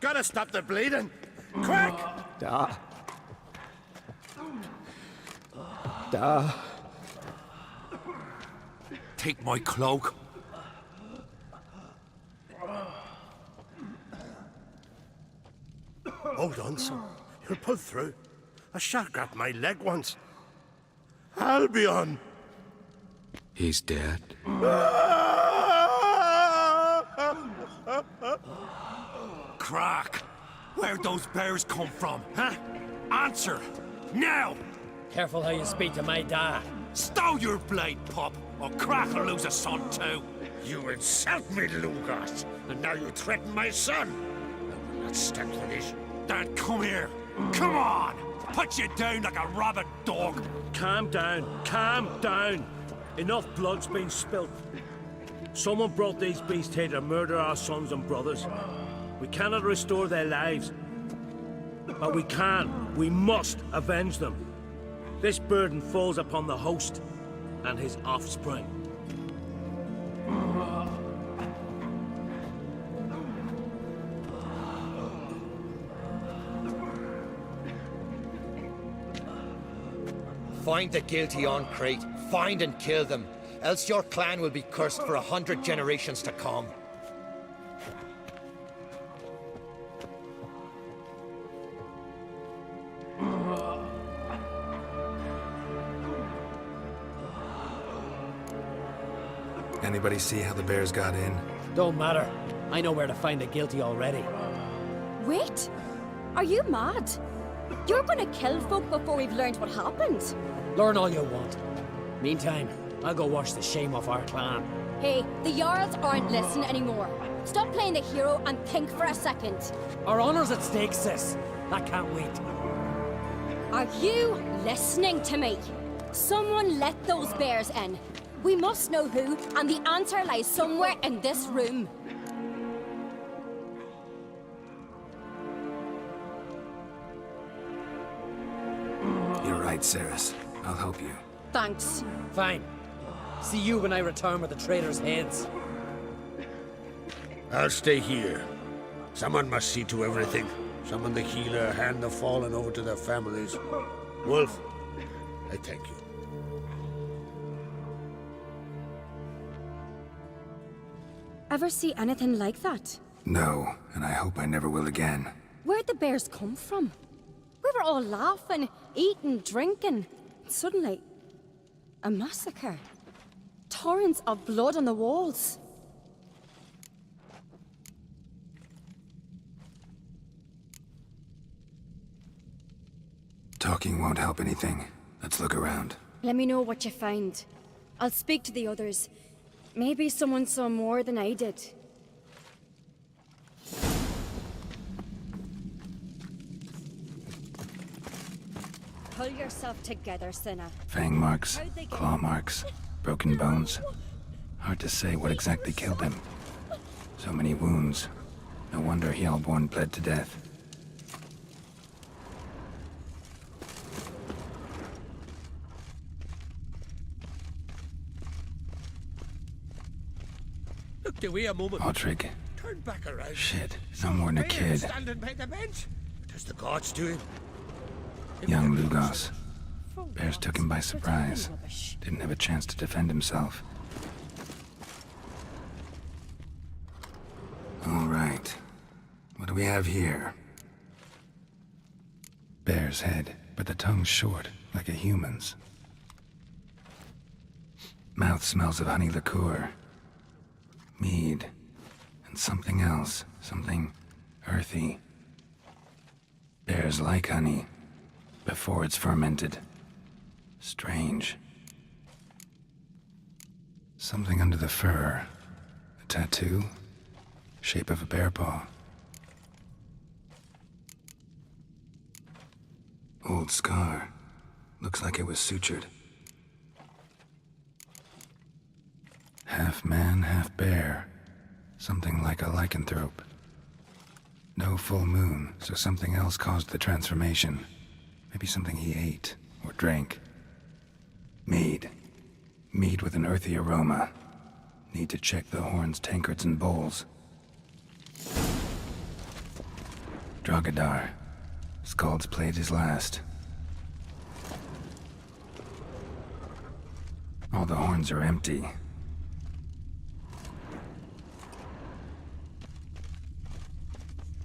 Gotta stop the bleeding! Quick! Da. Da. Take my cloak. Hold on, son. You'll pull through. A shark grabbed my leg once. Albion! He's dead. Crack! Where'd those bears come from, huh? Answer! Now! Careful how you speak to my dad. Stow your blade, pup, or Crack will lose a son too. You insult me, Lugos, and now you threaten my son. I will Let's stick to this. Dan, come here. Come on! Put you down like a rabid dog. Calm down. Calm down. Enough blood's been spilt. Someone brought these beasts here to murder our sons and brothers. We cannot restore their lives. But we can. We must avenge them. This burden falls upon the host and his offspring. Find the guilty on Crete. Find and kill them. Else your clan will be cursed for 100 generations to come. Anybody see how the bears got in? Don't matter. I know where to find the guilty already. Wait! Are you mad? You're gonna kill folk before we've learned what happened? Learn all you want. Meantime, I'll go wash the shame off our clan. Hey, the Jarls aren't listening anymore. Stop playing the hero and think for a second. Our honor's at stake, sis. I can't wait. Are you listening to me? Someone let those bears in. We must know who, and the answer lies somewhere in this room. You're right, Cerys. I'll help you. Thanks. Fine. See you when I return with the traitors' heads. I'll stay here. Someone must see to everything. Summon the healer, hand the fallen over to their families. Wolf, I thank you. Ever see anything like that? No, and I hope I never will again. Where'd the bears come from? We were all laughing, eating, drinking. Suddenly, a massacre. Torrents of blood on the walls. Talking won't help anything. Let's look around. Let me know what you find. I'll speak to the others. Maybe someone saw more than I did. Pull yourself together, Cinna. Fang marks, claw marks, broken bones. Hard to say what exactly killed him. So many wounds. No wonder Hjalborn bled to death. Look the way a moment. Otrigg. Turn back around. Shit, no more than a kid. Standing by the bench. What is the gods doing? Young Lugos. Bears took him by surprise. Didn't have a chance to defend himself. All right. What do we have here? Bear's head, but the tongue's short, like a human's. Mouth smells of honey liqueur. Mead. And something else. Something earthy. Bears like honey. Before it's fermented. Strange. Something under the fur. A tattoo? Shape of a bear paw. Old scar. Looks like it was sutured. Half man, half bear. Something like a lycanthrope. No full moon, so something else caused the transformation. Maybe something he ate or drank. Mead. Mead with an earthy aroma. Need to check the horns, tankards, and bowls. Drogadar. Skald's played his last. All the horns are empty.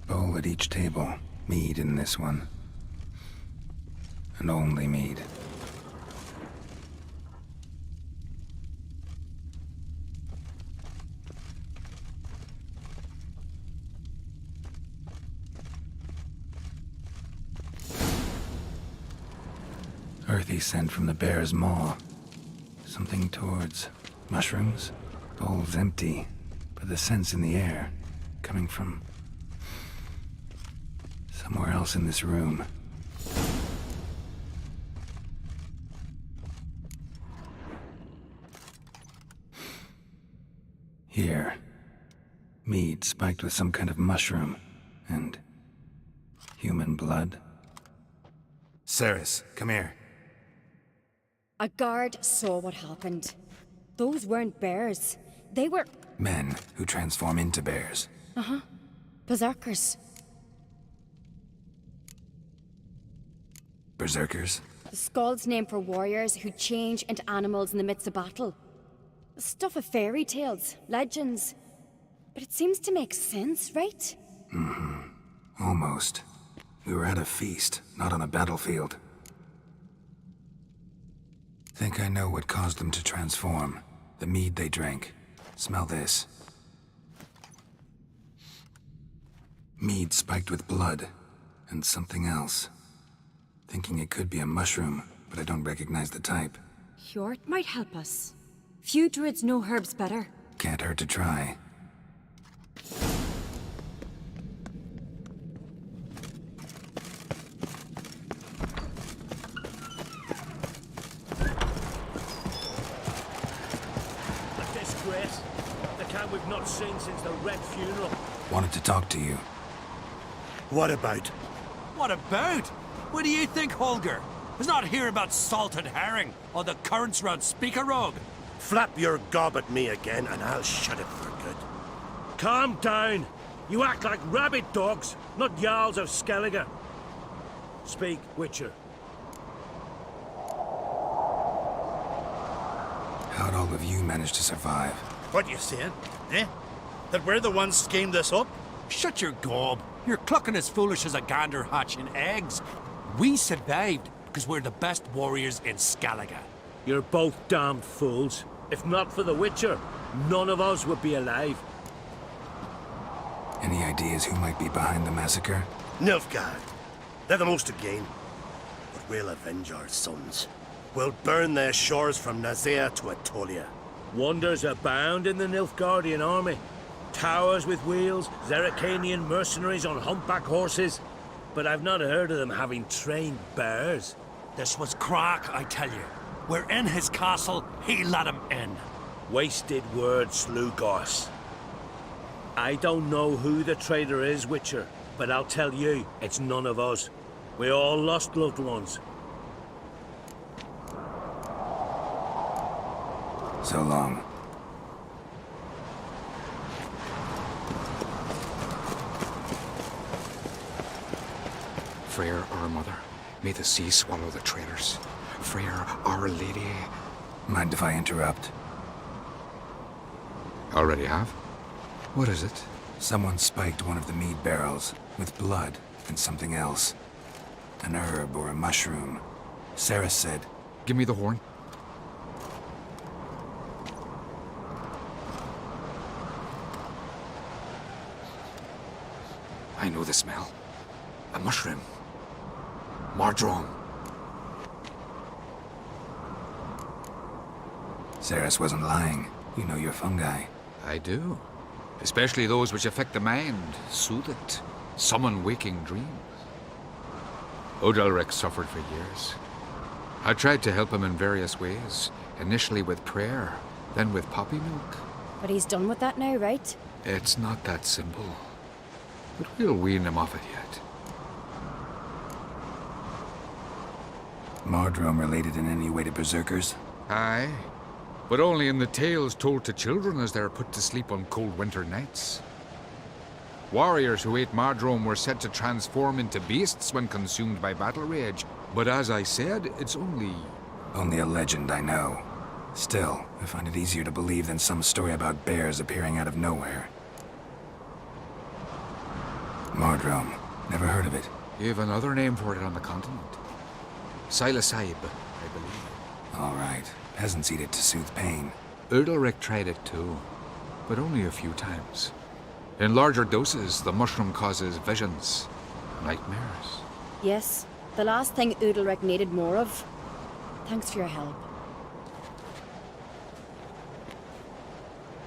Bowl at each table. Mead in this one. And only mead. Earthy scent from the bear's maw. Something towards mushrooms. Bowl's empty, but the scent's in the air. Coming from Somewhere else in this room. Here. Mead spiked with some kind of mushroom. And human blood. Ceres, come here. A guard saw what happened. Those weren't bears. They were... Men who transform into bears. Uh-huh. Berserkers. Berserkers? The Skald's name for warriors who change into animals in the midst of battle. Stuff of fairy tales, legends. But it seems to make sense, right? Mm-hmm. Almost. We were at a feast, not on a battlefield. Think I know what caused them to transform. The mead they drank. Smell this. Mead spiked with blood. And something else. Thinking it could be a mushroom, but I don't recognize the type. Hjort might help us. Few druids know herbs better. Can't hurt to try. A disgrace. The kind we've not seen since the Red Funeral. Wanted to talk to you. What about? What about? What do you think, Holger? Is not here about salted herring or the currents round Speakerog. Flap your gob at me again and I'll shut it for good. Calm down. You act like rabid dogs, not Jarls of Skellige. Speak, Witcher. How'd all of you manage to survive? What you saying? Eh? That we're the ones schemed this up? Shut your gob. You're clucking as foolish as a gander hatching eggs. We survived because we're the best warriors in Skellige. You're both damned fools. If not for the Witcher, none of us would be alive. Any ideas who might be behind the massacre? Nilfgaard. They're the most to gain. But we'll avenge our sons. We'll burn their shores from Nazea to Atolia. Wonders abound in the Nilfgaardian army. Towers with wheels, Zerrikanian mercenaries on humpback horses. But I've not heard of them having trained bears. This was Crack, I tell you. We're in his castle, he let him in. Wasted words, Lugos. I don't know who the traitor is, Witcher, but I'll tell you, it's none of us. We all lost loved ones. So long. Freyr, our mother, may the sea swallow the traitors. Freyr, our lady. Mind if I interrupt? Already have? What is it? Someone spiked one of the mead barrels with blood and something else. An herb or a mushroom. Sarah said... Give me the horn. I know the smell. A mushroom. Mardrome. Ceres wasn't lying. You know your fungi. I do. Especially those which affect the mind, soothe it, summon waking dreams. Odalric suffered for years. I tried to help him in various ways, initially with prayer, then with poppy milk. But he's done with that now, right? It's not that simple. But we'll wean him off it yet. Mardrome related in any way to berserkers? Aye. But only in the tales told to children as they're put to sleep on cold winter nights. Warriors who ate Mardrome were said to transform into beasts when consumed by battle rage. But as I said, it's only... Only a legend, I know. Still, I find it easier to believe than some story about bears appearing out of nowhere. Mardrome. Never heard of it. You have another name for it on the continent. Silasaib, I believe. All right. Peasants eat it to soothe pain. Udalric tried it too, but only a few times. In larger doses, the mushroom causes visions, nightmares. Yes, the last thing Udalric needed more of. Thanks for your help.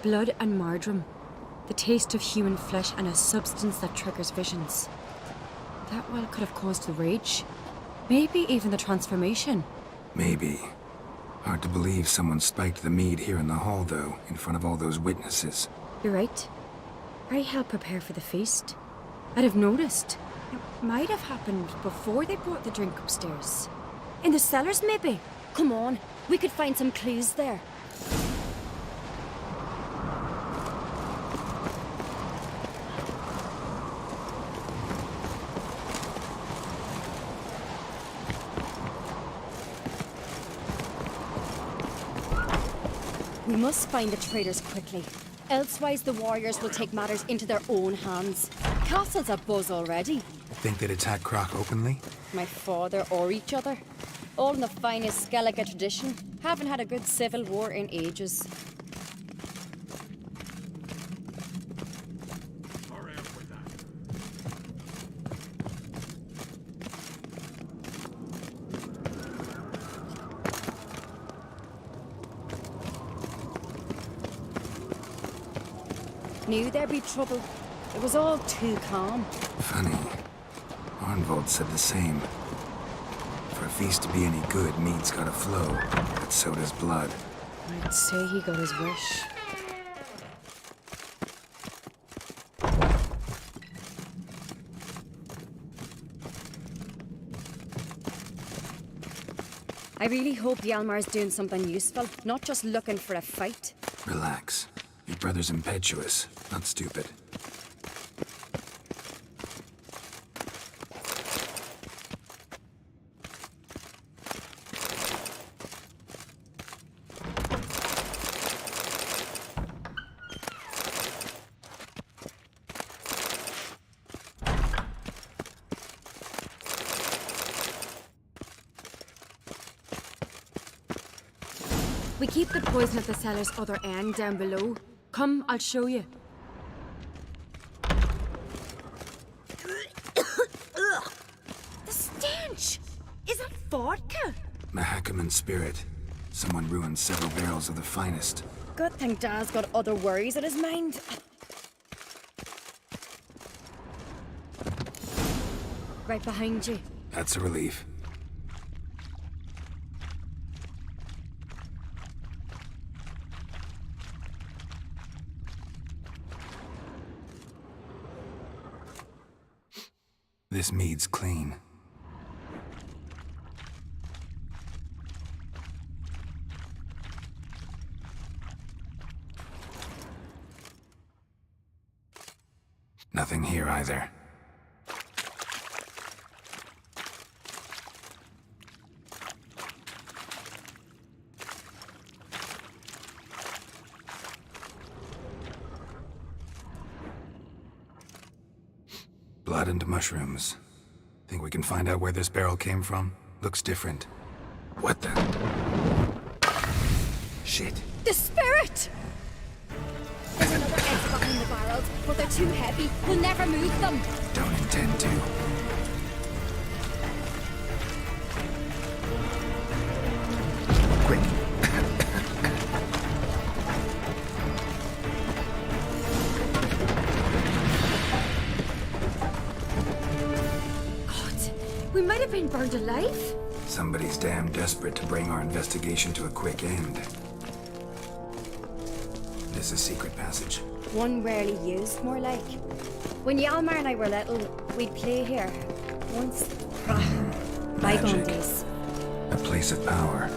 Blood and Mardrome. The taste of human flesh and a substance that triggers visions. That well could have caused the rage. Maybe even the transformation. Maybe. Hard to believe someone spiked the mead here in the hall, though, in front of all those witnesses. You're right. I helped prepare for the feast. I'd have noticed. It might have happened before they brought the drink upstairs. In the cellars, maybe? Come on, we could find some clues there. We must find the traitors quickly. Elsewise, the warriors will take matters into their own hands. Castle's abuzz already. Think they'd attack Croc openly? My father or each other. All in the finest Skellige tradition. Haven't had a good civil war in ages. Knew there'd be trouble. It was all too calm. Funny. Arnvold said the same. For a feast to be any good, mead's gotta flow, but so does blood. I'd say he got his wish. I really hope Hjalmar's doing something useful, not just looking for a fight. Relax. Your brother's impetuous, not stupid. We keep the poison at the cellar's other end down below. Come, I'll show you. The stench! Is that vodka? Mahakaman spirit. Someone ruined several barrels of the finest. Good thing Dad's got other worries on his mind. Right behind you. That's a relief. This mead's clean. Nothing here either. Blood and mushrooms. Think we can find out where this barrel came from? Looks different. What the? Shit. The spirit! There's another egg behind the barrels, but they're too heavy. We'll never move them. Don't intend to. Quick. We might have been burned alive. Somebody's damn desperate to bring our investigation to a quick end. This is secret passage. One rarely used, more like. When Hjalmar and I were little, we'd play here. Once. Bygone days. A place of power.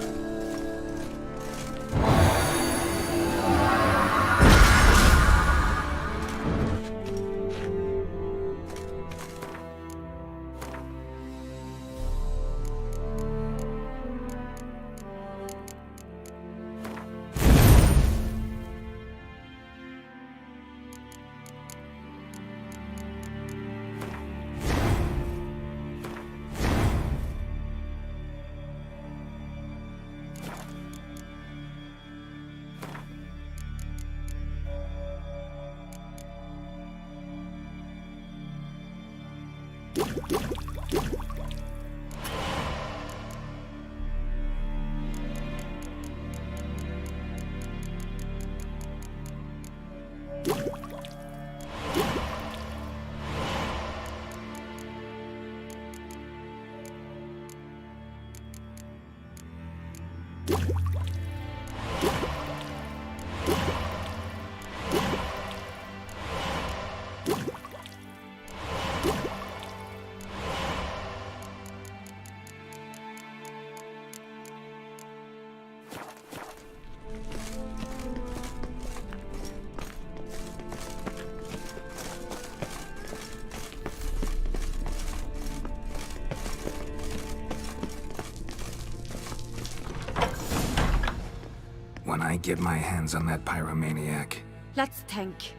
I get my hands on that pyromaniac? Let's think.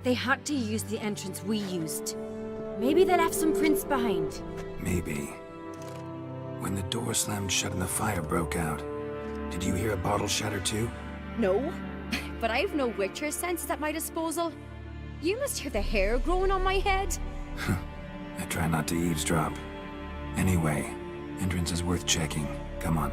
They had to use the entrance we used. Maybe they left some prints behind. Maybe. When the door slammed shut and the fire broke out, did you hear a bottle shatter too? No, but I've no Witcher senses at my disposal. You must hear the hair growing on my head. I try not to eavesdrop. Anyway, entrance is worth checking. Come on.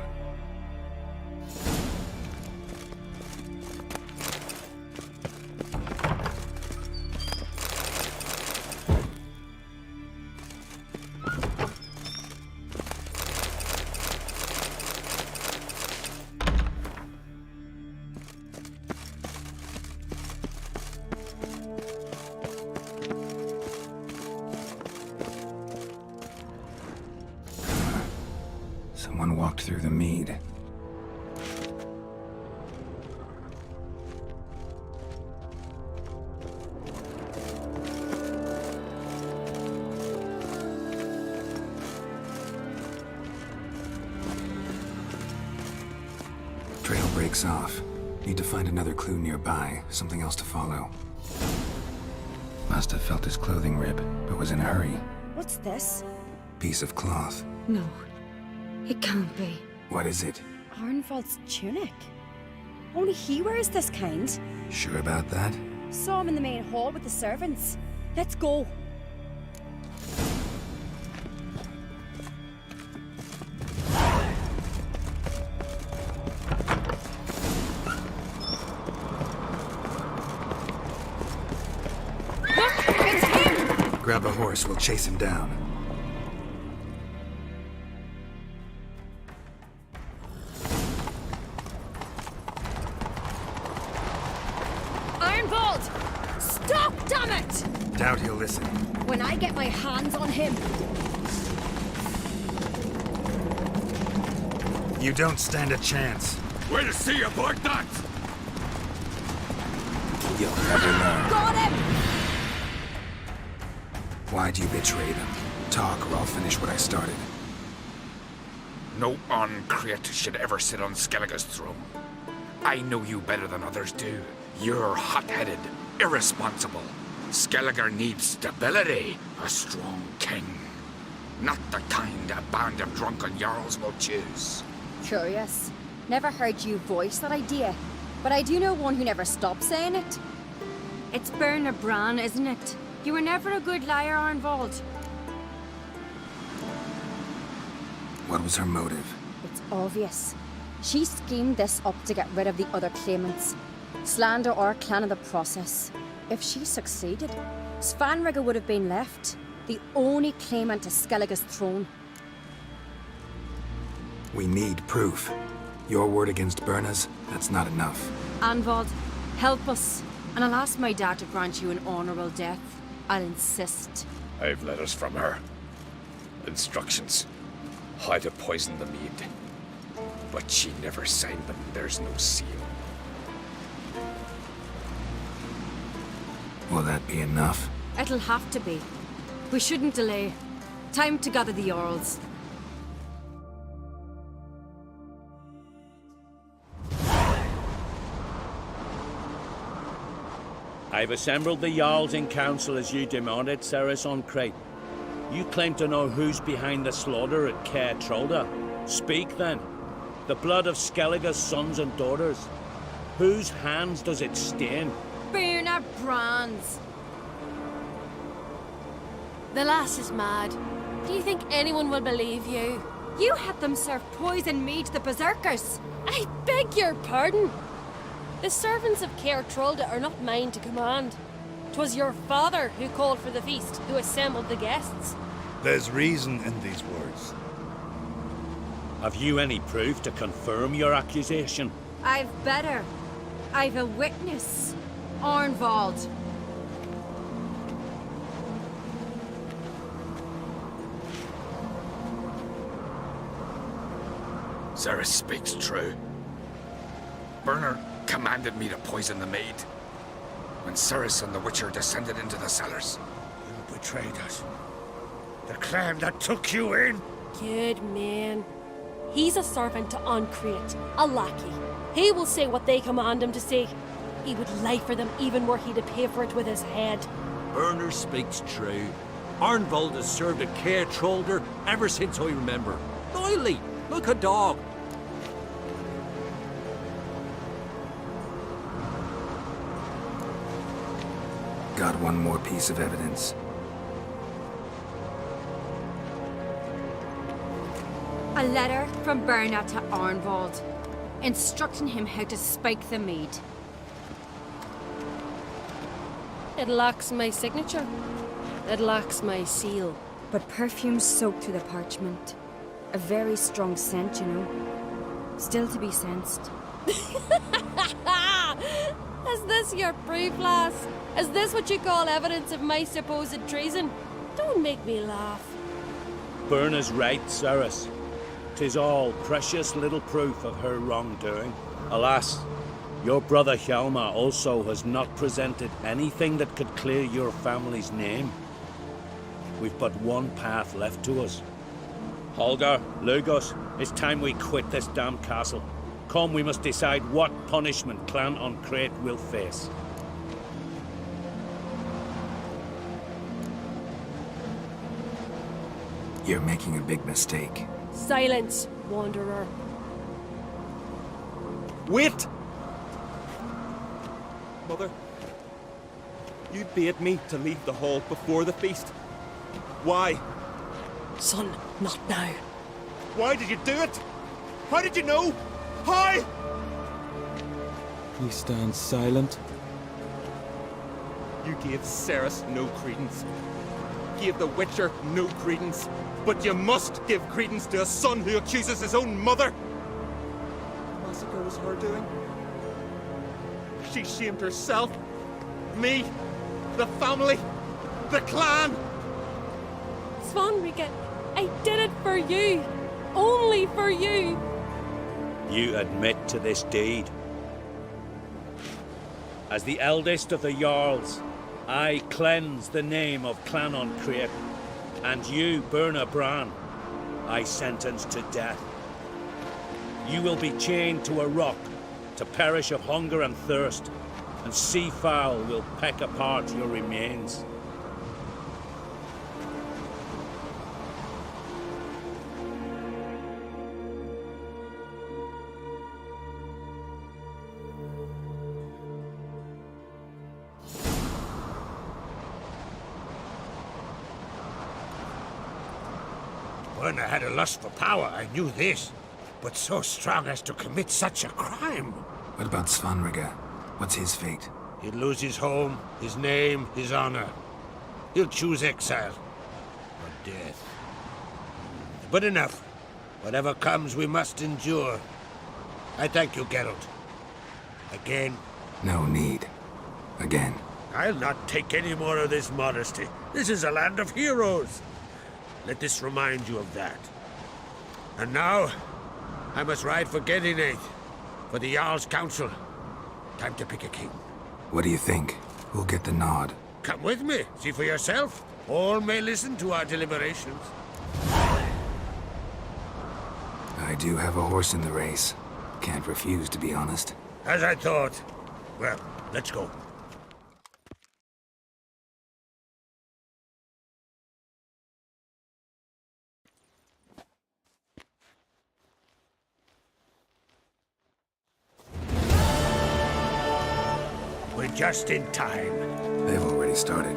Someone walked through the mead. Trail breaks off. Need to find another clue nearby, something else to follow. Must have felt his clothing rip, but was in a hurry. What's this? Piece of cloth. No. It can't be. What is it? Arnvald's tunic. Only he wears this kind. Sure about that? Saw him in the main hall with the servants. Let's go. Look, it's him! Grab a horse, we'll chase him down. Stop, damn it! Doubt he'll listen. When I get my hands on him. You don't stand a chance. Way to see you, Barknuts! You'll never learn. Got him! Why'd you betray them? Talk or I'll finish what I started. No Uncreate should ever sit on Skellige's throne. I know you better than others do. You're hot-headed, irresponsible. Skellige needs stability, a strong king. Not the kind a band of drunken jarls will choose. Curious. Never heard you voice that idea, but I do know one who never stops saying it. It's Berna Bran, isn't it? You were never a good liar, Arnvald. What was her motive? It's obvious. She schemed this up to get rid of the other claimants. Slander our clan in the process. If she succeeded, Svanrige would have been left, the only claimant to Skellige's throne. We need proof. Your word against Berna's, that's not enough. Arnvald, help us, and I'll ask my dad to grant you an honorable death. I'll insist. I've letters from her. Instructions. How to poison the mead. But she never signed them. There's no seal. Will that be enough? It'll have to be. We shouldn't delay. Time to gather the Jarls. I've assembled the Jarls in council as you demanded, Cerys Uncreate. You claim to know who's behind the slaughter at Caer Trolda. Speak then. The blood of Skellige's sons and daughters. Whose hands does it stain? Berna Bran's. The lass is mad. Do you think anyone will believe you? You had them serve poison mead to the berserkers. I beg your pardon. The servants of Caer Trolda are not mine to command. 'Twas your father who called for the feast, who assembled the guests. There's reason in these words. Have you any proof to confirm your accusation? I've better. I've a witness. Arnvald. Cerys speaks true. Berna commanded me to poison the maid. When Cerys and the Witcher descended into the cellars. You betrayed us. The clan that took you in. Good man. He's a servant to Ancrete, a lackey. He will say what they command him to say. He would lie for them even were he to pay for it with his head. Burner speaks true. Arnvold has served a care trollder ever since I remember. Loyally, like a dog. Got one more piece of evidence. A letter from Berna to Arnvold, instructing him how to spike the mead. It lacks my signature. It lacks my seal. But perfume soaked through the parchment. A very strong scent, you know. Still to be sensed. Is this your proof, lass? Is this what you call evidence of my supposed treason? Don't make me laugh. Berna's right, Cerys. 'Tis all precious little proof of her wrongdoing. Alas, your brother Hjalmar also has not presented anything that could clear your family's name. We've but one path left to us. Holger, Lugos, it's time we quit this damned castle. Come, we must decide what punishment Clan Ancrete will face. You're making a big mistake. Silence, wanderer. Wait! Mother, you bade me to leave the hall before the feast. Why? Son, not now. Why did you do it? How did you know? How? You stand silent. You gave Cerys no credence. Gave the Witcher no credence. But you must give credence to a son who accuses his own mother. The massacre was her doing. She shamed herself, me, the family, the clan. Svanrige, I did it for you. Only for you. You admit to this deed. As the eldest of the Jarls, I cleanse the name of Clan Ancrete, and you, Berna Bran, I sentence to death. You will be chained to a rock to perish of hunger and thirst, and sea fowl will peck apart your remains. Berna had a lust for power, I knew this. But so strong as to commit such a crime. What about Svanrige? What's his fate? He'll lose his home, his name, his honor. He'll choose exile. Or death. But enough. Whatever comes, we must endure. I thank you, Geralt. Again. No need. Again. I'll not take any more of this modesty. This is a land of heroes. Let this remind you of that. And now, I must ride for Gedinath, for the Jarl's Council. Time to pick a king. What do you think? Who'll get the nod? Come with me, see for yourself. All may listen to our deliberations. I do have a horse in the race. Can't refuse, to be honest. As I thought. Well, let's go. We're just in time. They've already started.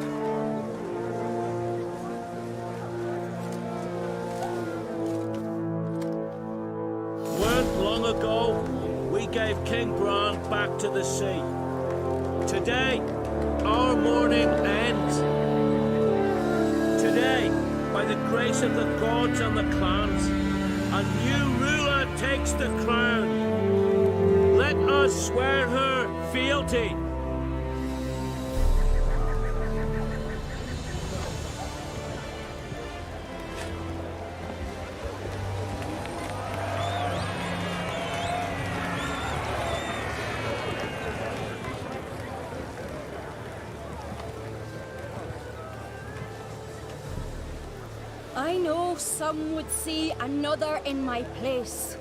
Weren't long ago, we gave King Bran back to the sea. Today, our mourning ends. Today, by the grace of the gods and the clans, a new ruler takes the crown. Let us swear her fealty. I know some would see another in my place.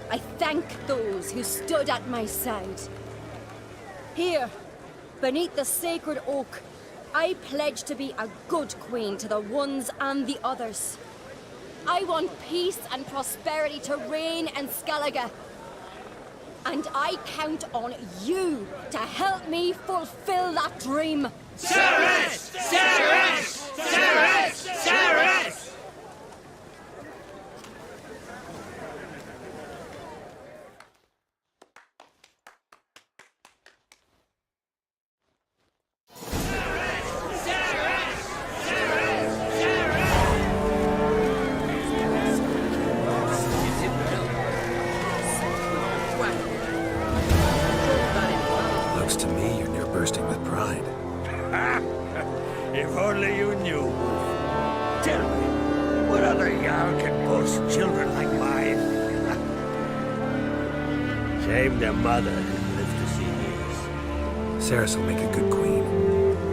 I thank those who stood at my side. Here, beneath the sacred oak, I pledge to be a good queen to the ones and the others. I want peace and prosperity to reign in Skellige. And I count on you to help me fulfill that dream. Cerys! Cerys! Cerys! Cerys! Looks to me you're near bursting with pride. If only you knew, Wolf. Tell me, what other Jarl can boast children like mine? Shame their mother didn't live to see years. Cerys will make a good queen.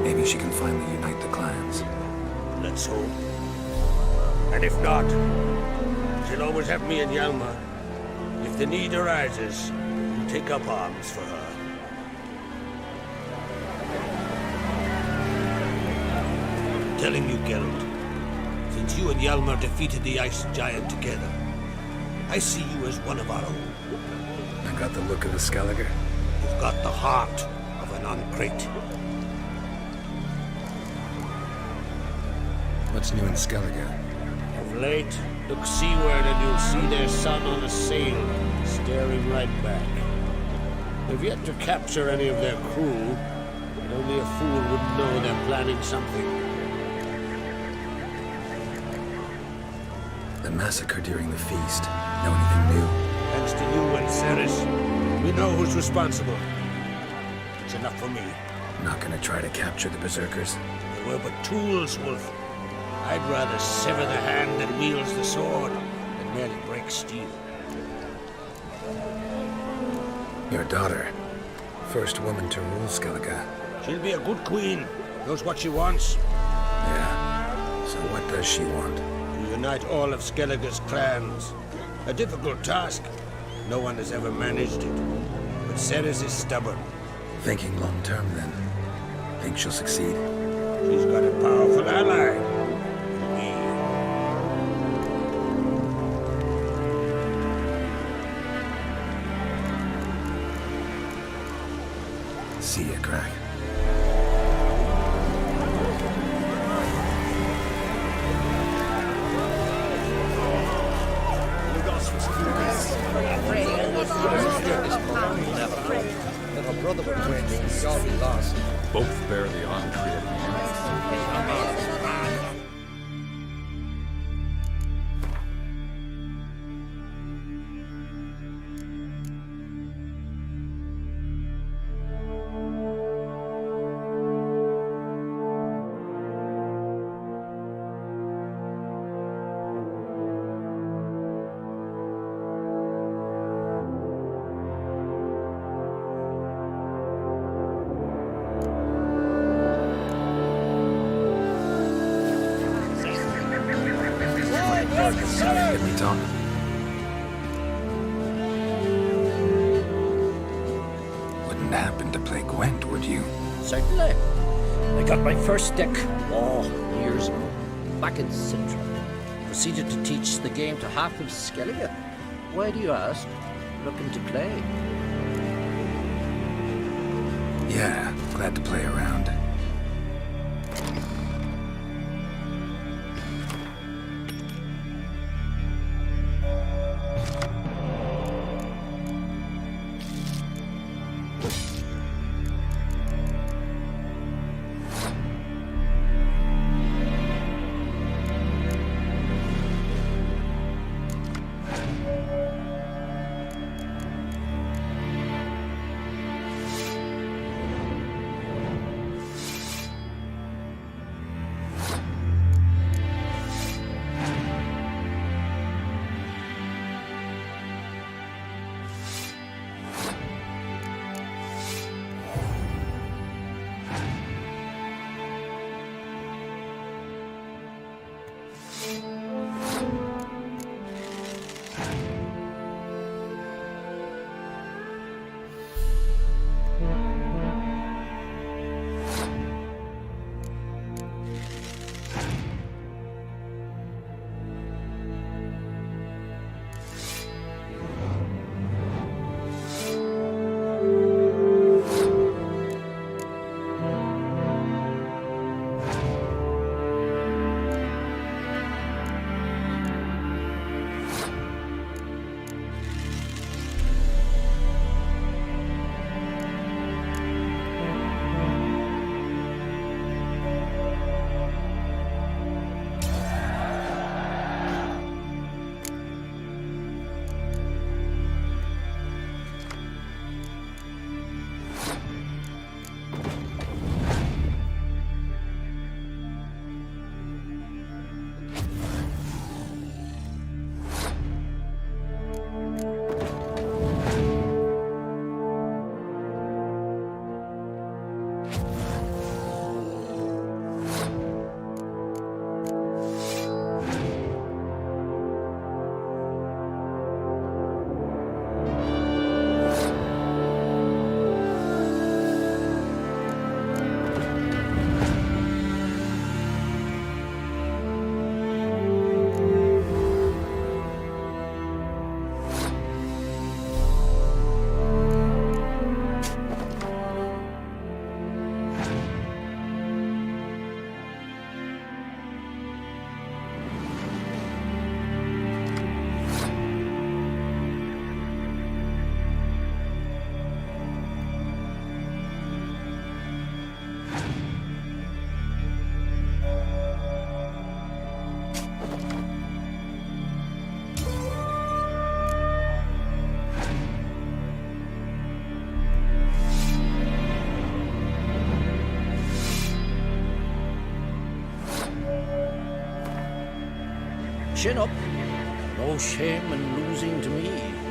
Maybe she can finally unite the clans. Let's hope. And if not, she'll always have me and Hjalmar. If the need arises, we'll take up arms for her. Telling you, Geralt, since you and Hjalmar defeated the Ice Giant together, I see you as one of our own. I got the look of a Skelliger. You've got the heart of an Uncrate. What's new in Skellige? Of late, look seaward and you'll see their sun on a sail, staring right back. They've yet to capture any of their crew, but only a fool would know they're planning something. The massacre during the feast. Know anything new? Thanks to you and Cerys, we know who's responsible. It's enough for me. Not gonna try to capture the Berserkers? They were but tools, Wolf. I'd rather sever the hand that wields the sword than merely break steel. Your daughter. First woman to rule Skellige. She'll be a good queen. Knows what she wants. Yeah. So what does she want? To unite all of Skellige's clans. A difficult task. No one has ever managed it. But Cerys is stubborn. Thinking long-term, then. Think she'll succeed? She's got a powerful ally. See ya, Crack. If a brother were twins, y'all be lost. Both bear the Uncrate name. Let me talk. Wouldn't happen to play Gwent, would you? Certainly. I got my first stick, years ago, back in Sintra. Proceeded to teach the game to half of Skellige. Why do you ask? Looking to play? Yeah, glad to play around. Chin up. No shame in losing to me.